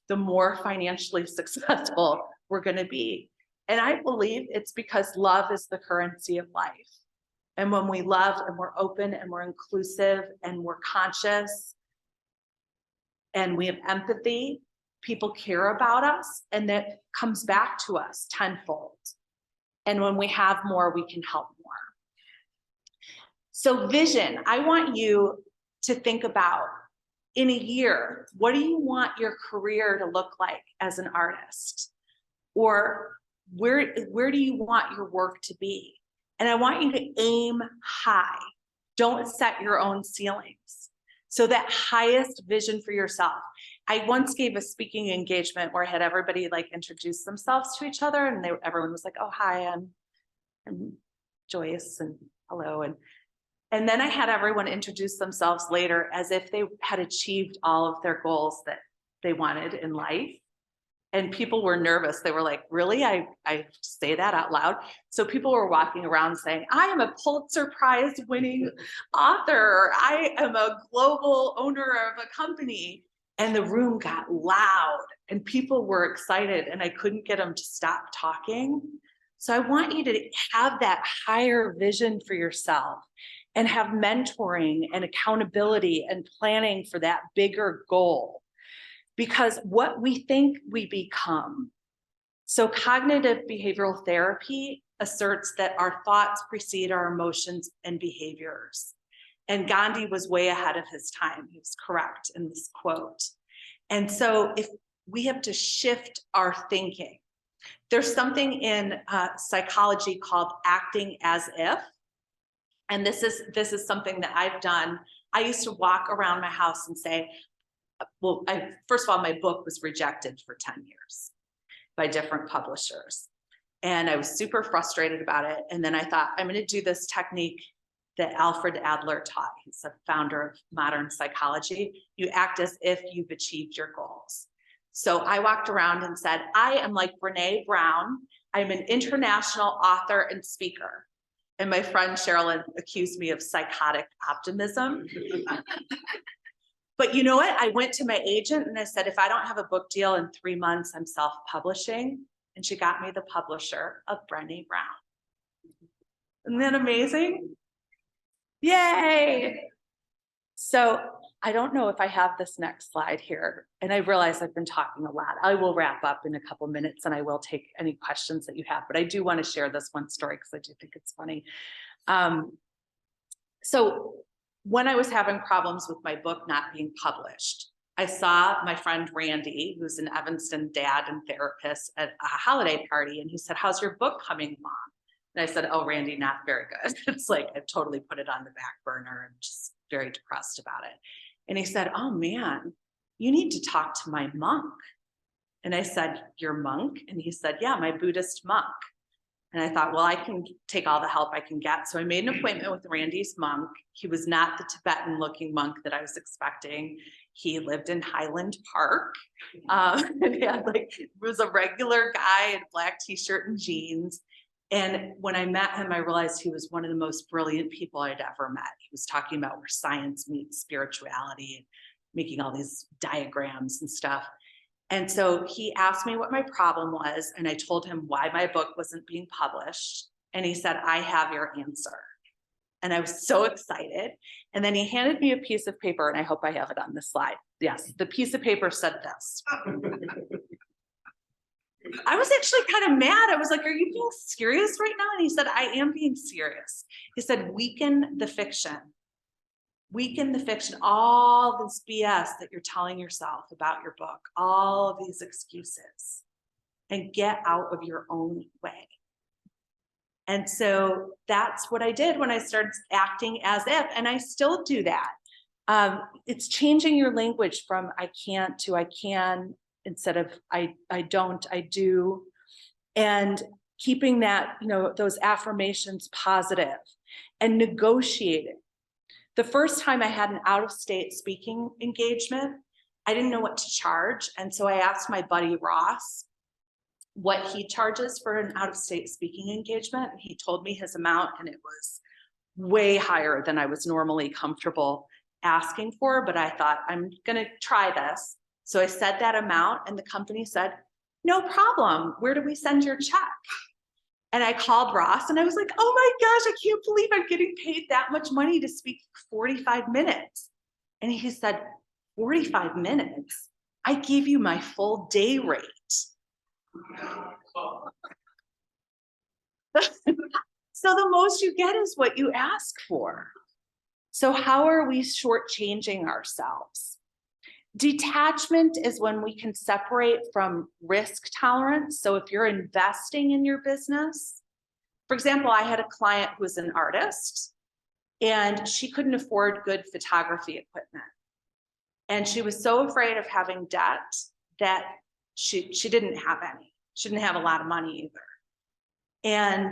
Speaker 2: the more financially successful we're going to be. And I believe it's because love is the currency of life. And when we love and we're open and we're inclusive and we're conscious and we have empathy, people care about us, and that comes back to us tenfold. And when we have more, we can help more. So vision, I want you to think about in a year, what do you want your career to look like as an artist? Or where do you want your work to be? And I want you to aim high. Don't set your own ceilings. So that highest vision for yourself. I once gave a speaking engagement where I had everybody like introduce themselves to each other, and everyone was like, "Oh, hi, I'm Joyce," and hello, and then I had everyone introduce themselves later as if they had achieved all of their goals that they wanted in life. And people were nervous. They were like, really? I say that out loud? So people were walking around saying, I am a Pulitzer Prize winning author. I am a global owner of a company. And the room got loud and people were excited and I couldn't get them to stop talking. So I want you to have that higher vision for yourself and have mentoring and accountability and planning for that bigger goal. Because what we think we become. So cognitive behavioral therapy asserts that our thoughts precede our emotions and behaviors. And Gandhi was way ahead of his time. He was correct in this quote. And so if we have to shift our thinking, there's something in psychology called acting as if. And this is something that I've done. I used to walk around my house and say, well, first of all, my book was rejected for 10 years by different publishers. And I was super frustrated about it. And then I thought, I'm going to do this technique that Alfred Adler taught. He's the founder of modern psychology. You act as if you've achieved your goals. So I walked around and said, I am like Brene Brown. I'm an international author and speaker. And my friend Sherilyn accused me of psychotic optimism. But you know what? I went to my agent and I said, if I don't have a book deal in 3 months, I'm self-publishing. And she got me the publisher of Brene Brown. Isn't that amazing? Yay! So I don't know if I have this next slide here. And I realize I've been talking a lot. I will wrap up in a couple minutes and I will take any questions that you have. But I do want to share this one story because I do think it's funny. So when I was having problems with my book not being published, I saw my friend Randy, who's an Evanston dad and therapist, at a holiday party. And he said, how's your book coming along? And I said, oh, Randy, not very good. It's like, I've totally put it on the back burner. I'm just very depressed about it. And he said, oh man, you need to talk to my monk. And I said, your monk? And he said, yeah, my Buddhist monk. And I thought, well, I can take all the help I can get. So I made an appointment with Randy's monk. He was not the Tibetan looking monk that I was expecting. He lived in Highland Park. And he had was a regular guy in a black t-shirt and jeans. And when I met him, I realized he was one of the most brilliant people I'd ever met. He was talking about where science meets spirituality and making all these diagrams and stuff. And so he asked me what my problem was, and I told him why my book wasn't being published. And he said, I have your answer. And I was so excited. And then he handed me a piece of paper, and I hope I have it on this slide. Yes, the piece of paper said this. I was actually kind of mad. I was like, are you being serious right now? And he said, I am being serious. He said, weaken the fiction. Weaken the fiction, all this BS that you're telling yourself about your book, all of these excuses, and get out of your own way. And so that's what I did when I started acting as if, and I still do that. It's changing your language from I can't to I can, instead of I don't, I do. And keeping that, those affirmations positive and negotiating. The first time I had an out-of-state speaking engagement, I didn't know what to charge. And so I asked my buddy Ross, what he charges for an out-of-state speaking engagement. He told me his amount, and it was way higher than I was normally comfortable asking for, but I thought, I'm gonna try this. So I said that amount, and the company said, no problem, where do we send your check? And I called Ross and I was like, oh my gosh, I can't believe I'm getting paid that much money to speak for 45 minutes. And he said, 45 minutes? I gave you my full day rate. So the most you get is what you ask for. So how are we shortchanging ourselves? Detachment is when we can separate from risk tolerance. So if you're investing in your business, for example, I had a client who was an artist and she couldn't afford good photography equipment. And she was so afraid of having debt that she didn't have any. She didn't have a lot of money either. And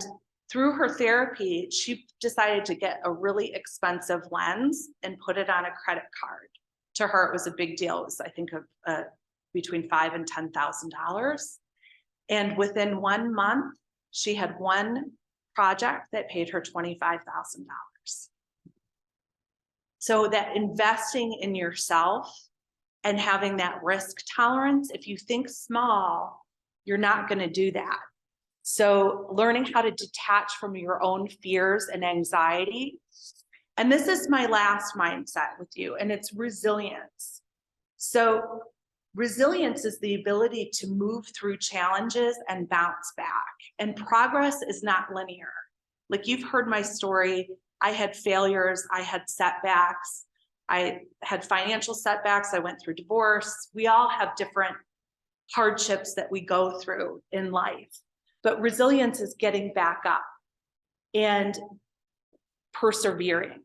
Speaker 2: through her therapy, she decided to get a really expensive lens and put it on a credit card. To her, it was a big deal. It was, I think, between $5,000 and $10,000. And within 1 month, she had one project that paid her $25,000. So that investing in yourself and having that risk tolerance, if you think small, you're not going to do that. So learning how to detach from your own fears and anxiety. And this is my last mindset with you, and it's resilience. So resilience is the ability to move through challenges and bounce back. And progress is not linear. Like, you've heard my story. I had failures, I had setbacks, I had financial setbacks, I went through divorce. We all have different hardships that we go through in life. But resilience is getting back up and persevering.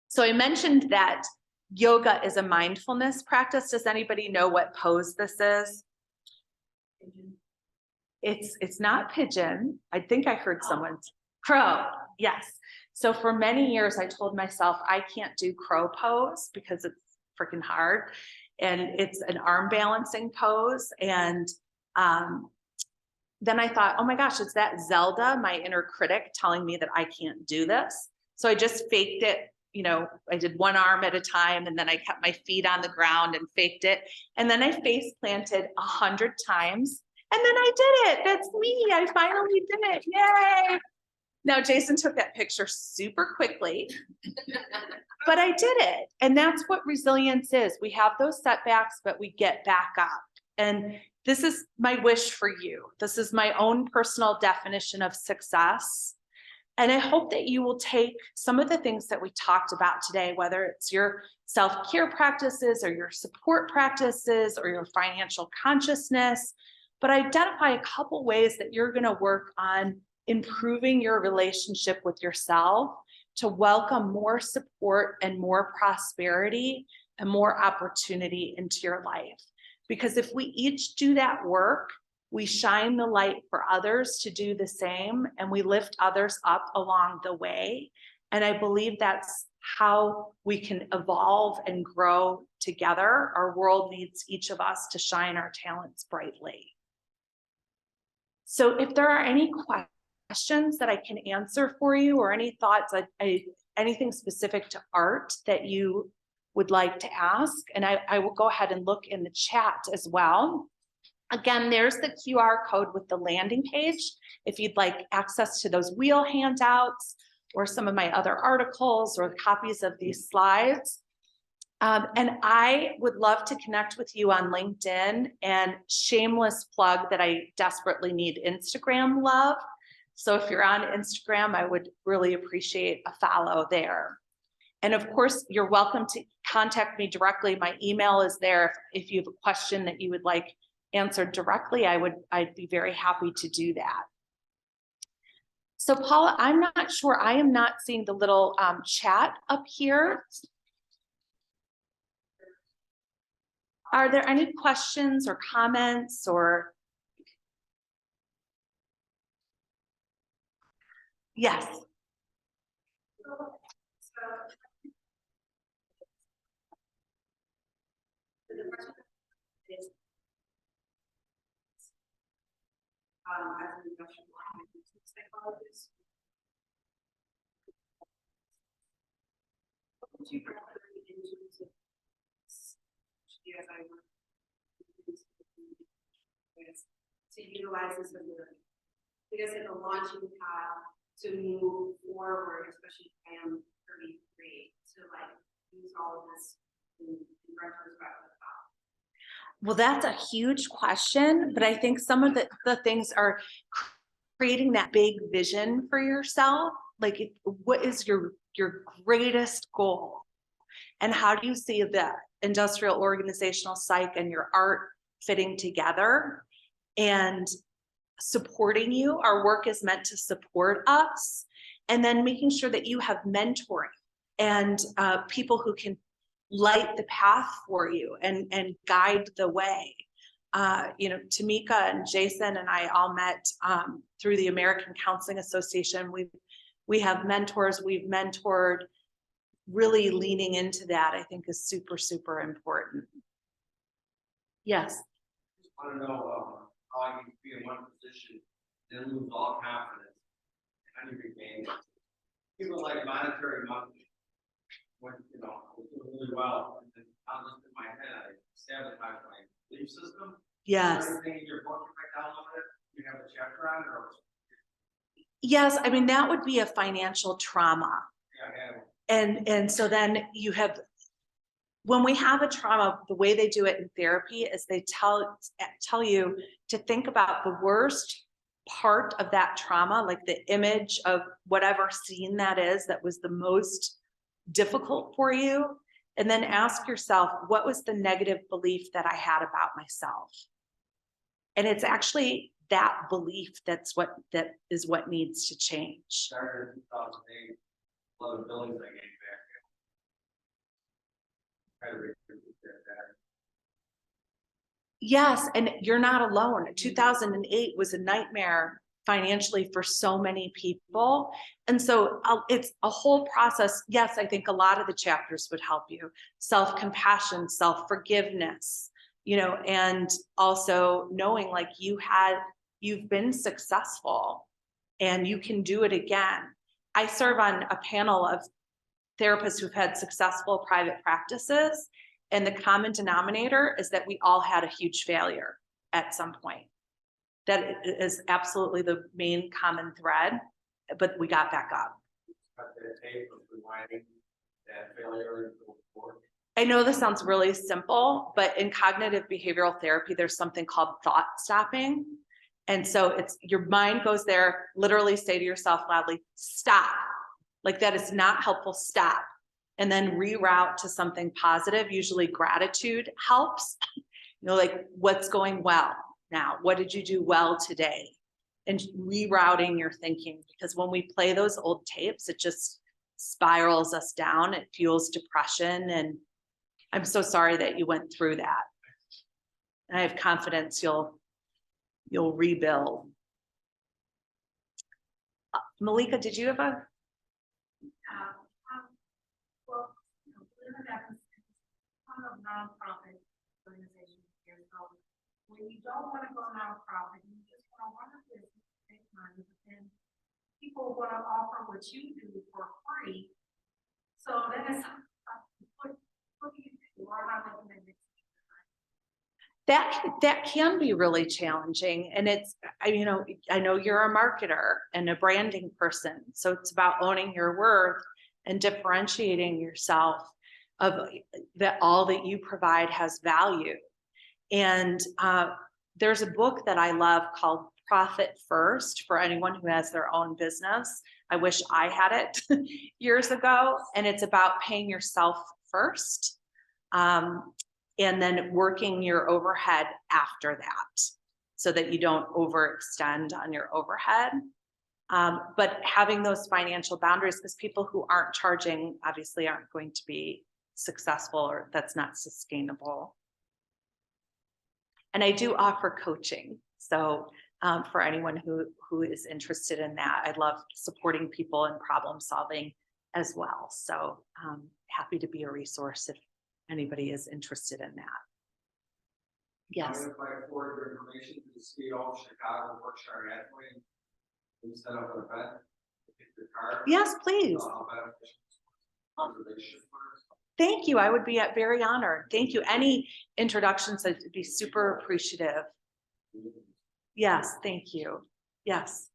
Speaker 2: So I mentioned that yoga is a mindfulness practice. Does anybody know what pose this is? It's not pigeon. I think I heard someone's crow. Yes. So for many years, I told myself I can't do crow pose because it's freaking hard. And it's an arm balancing pose. And then I thought, oh my gosh, is that Zelda, my inner critic, telling me that I can't do this? So I just faked it. You know, I did one arm at a time, and then I kept my feet on the ground and faked it. And then I face planted 100 times. And then I did it. That's me. I finally did it. Yay. Now, Jason took that picture super quickly, but I did it. And that's what resilience is. We have those setbacks, but we get back up. And this is my wish for you. This is my own personal definition of success. And I hope that you will take some of the things that we talked about today, whether it's your self-care practices or your support practices or your financial consciousness, but identify a couple ways that you're going to work on improving your relationship with yourself to welcome more support and more prosperity and more opportunity into your life. Because if we each do that work, we shine the light for others to do the same, and we lift others up along the way. And I believe that's how we can evolve and grow together. Our world needs each of us to shine our talents brightly. So if there are any questions that I can answer for you, or any thoughts, anything specific to art that you would like to ask, and I will go ahead and look in the chat as well. Again, there's the QR code with the landing page if you'd like access to those wheel handouts or some of my other articles or copies of these slides. And I would love to connect with you on LinkedIn, and shameless plug that I desperately need Instagram love. So if you're on Instagram, I would really appreciate a follow there. And of course, you're welcome to contact me directly. My email is there. If you have a question that you would like answered directly, I'd be very happy to do that. So Paula, I'm not sure, I am not seeing the little chat up here. Are there any questions or comments or? Yes.
Speaker 3: as an industrial psychologist. What would you recommend in terms of as I work to utilize this as a launching pad to move forward, especially if I am 33, to like use all of this in retrospect.
Speaker 2: Well, that's a huge question, but I think some of the things are creating that big vision for yourself. Like, what is your greatest goal? And how do you see the industrial organizational psych and your art fitting together and supporting you? Our work is meant to support us, and then making sure that you have mentoring and people who can light the path for you and guide the way. Tamika and Jason and I all met through the American Counseling Association. We have mentors, we've mentored. Really leaning into that, I think, is super, super important. Yes.
Speaker 4: I just want to know how you can be in one position, then lose all confidence, and you regain it. People like monetary money, when was doing really well, and then I just in my head, I sabotage my belief system.
Speaker 2: Yes.
Speaker 4: Is there anything in your book if I download it? You have a chapter on it, or?
Speaker 2: Yes, I mean, that would be a financial trauma.
Speaker 4: Yeah, I have.
Speaker 2: And so then you have, when we have a trauma, the way they do it in therapy is they tell you to think about the worst part of that trauma, like the image of whatever scene that is that was the most difficult for you, and then ask yourself, what was the negative belief that I had about myself? And it's actually that belief that is what needs to change.
Speaker 4: Started in 2008, 11 buildings I gave back. Try to recoup that.
Speaker 2: Yes, and you're not alone. 2008 was a nightmare financially for so many people. And so it's a whole process. Yes, I think a lot of the chapters would help you. Self-compassion, self-forgiveness, and also knowing like you've been successful and you can do it again. I serve on a panel of therapists who've had successful private practices, and the common denominator is that we all had a huge failure at some point. That is absolutely the main common thread, but we got back up.
Speaker 4: Cut that tape of rewinding that failure and go forward.
Speaker 2: I know this sounds really simple, but in cognitive behavioral therapy, there's something called thought stopping. And so it's your mind goes there, literally say to yourself loudly, stop. Like that is not helpful, stop. And then reroute to something positive. Usually gratitude helps. Like what's going well now? What did you do well today? And rerouting your thinking, because when we play those old tapes, it just spirals us down. It fuels depression. And I'm so sorry that you went through that. And I have confidence you'll rebuild. Malika, did you have a?
Speaker 3: Well, I'm a nonprofit organization here, so when you don't want to go nonprofit, you just want to run a business, make money, but then people want to offer what you do for free. So then it's what do you do? Or how do you make it?
Speaker 2: That can be really challenging. And it's, I know you're a marketer and a branding person. So it's about owning your worth and differentiating yourself of that all that you provide has value. And there's a book that I love called Profit First for anyone who has their own business. I wish I had it years ago. And it's about paying yourself first. And then working your overhead after that so that you don't overextend on your overhead. But having those financial boundaries, because people who aren't charging obviously aren't going to be successful, or that's not sustainable. And I do offer coaching. So for anyone who is interested in that, I love supporting people in problem solving as well. So happy to be a resource if anybody is interested in that.
Speaker 1: Yes.
Speaker 4: If I forward your information to the CEO of Chicago, Berkshire Hathaway, and set up an event, get your card.
Speaker 2: Yes, please.
Speaker 4: How beneficial conservation works.
Speaker 2: Thank you. I would be very honored. Thank you. Any introductions, I'd be super appreciative. Yes, thank you. Yes.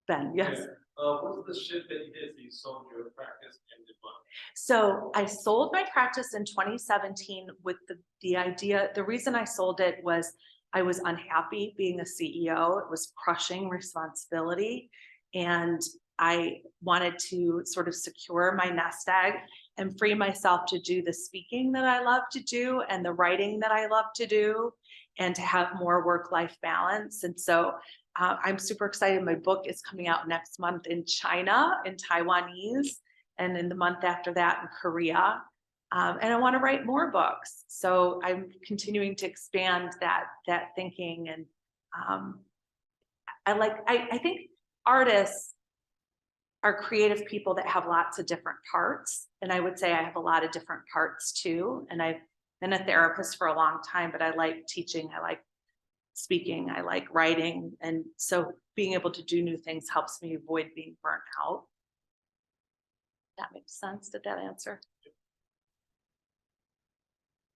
Speaker 2: Ben, yes.
Speaker 5: What's the shift that you did? So you sold your practice and did what?
Speaker 2: So I sold my practice in 2017 with the idea, the reason I sold it was I was unhappy being a CEO. It was crushing responsibility. And I wanted to sort of secure my nest egg and free myself to do the speaking that I love to do and the writing that I love to do and to have more work-life balance. And so I'm super excited. My book is coming out next month in China, in Taiwanese, and in the month after that in Korea. And I want to write more books. So I'm continuing to expand that thinking. And I think artists are creative people that have lots of different parts. And I would say I have a lot of different parts too. And I've been a therapist for a long time, but I like teaching. I like speaking. I like writing. And so being able to do new things helps me avoid being burnt out. That makes sense. Did that answer?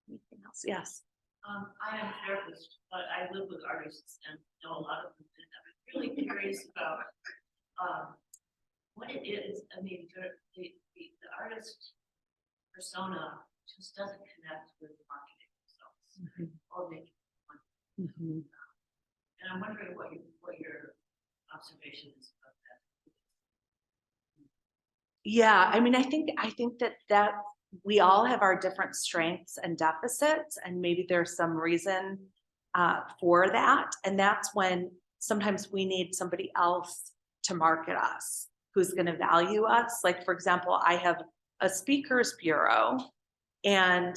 Speaker 2: Anything else? Yes.
Speaker 6: I am a therapist, but I live with artists and know a lot of them. And I'm really curious about what it is. I mean, the artist persona just doesn't connect with marketing themselves or making money. And I'm wondering what your observation is about that.
Speaker 2: Yeah, I mean, I think that we all have our different strengths and deficits, and maybe there's some reason for that. And that's when sometimes we need somebody else to market us, who's going to value us. Like, for example, I have a speakers bureau, and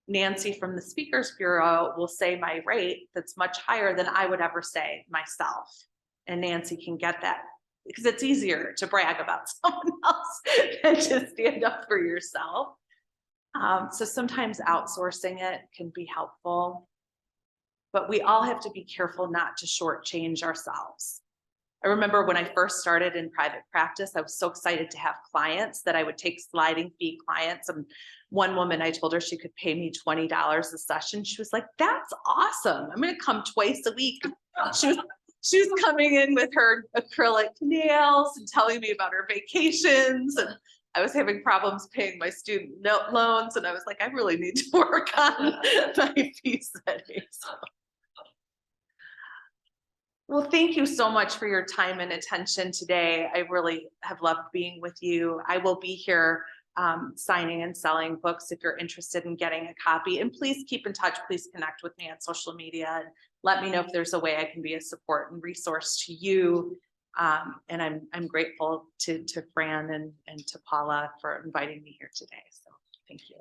Speaker 2: Nancy from the speakers bureau will say my rate that's much higher than I would ever say myself. And Nancy can get that because it's easier to brag about someone else than to stand up for yourself. So sometimes outsourcing it can be helpful, but we all have to be careful not to shortchange ourselves. I remember when I first started in private practice, I was so excited to have clients that I would take sliding fee clients. And one woman, I told her she could pay me $20 a session. She was like, "That's awesome. I'm going to come twice a week." She was coming in with her acrylic nails and telling me about her vacations. And I was having problems paying my student loans. And I was like, I really need to work on my fee settings. Well, thank you so much for your time and attention today. I really have loved being with you. I will be here signing and selling books if you're interested in getting a copy. And please keep in touch. Please connect with me on social media and let me know if there's a way I can be a support and resource to you. And I'm grateful to Fran and to Paula for inviting me here today. So thank you.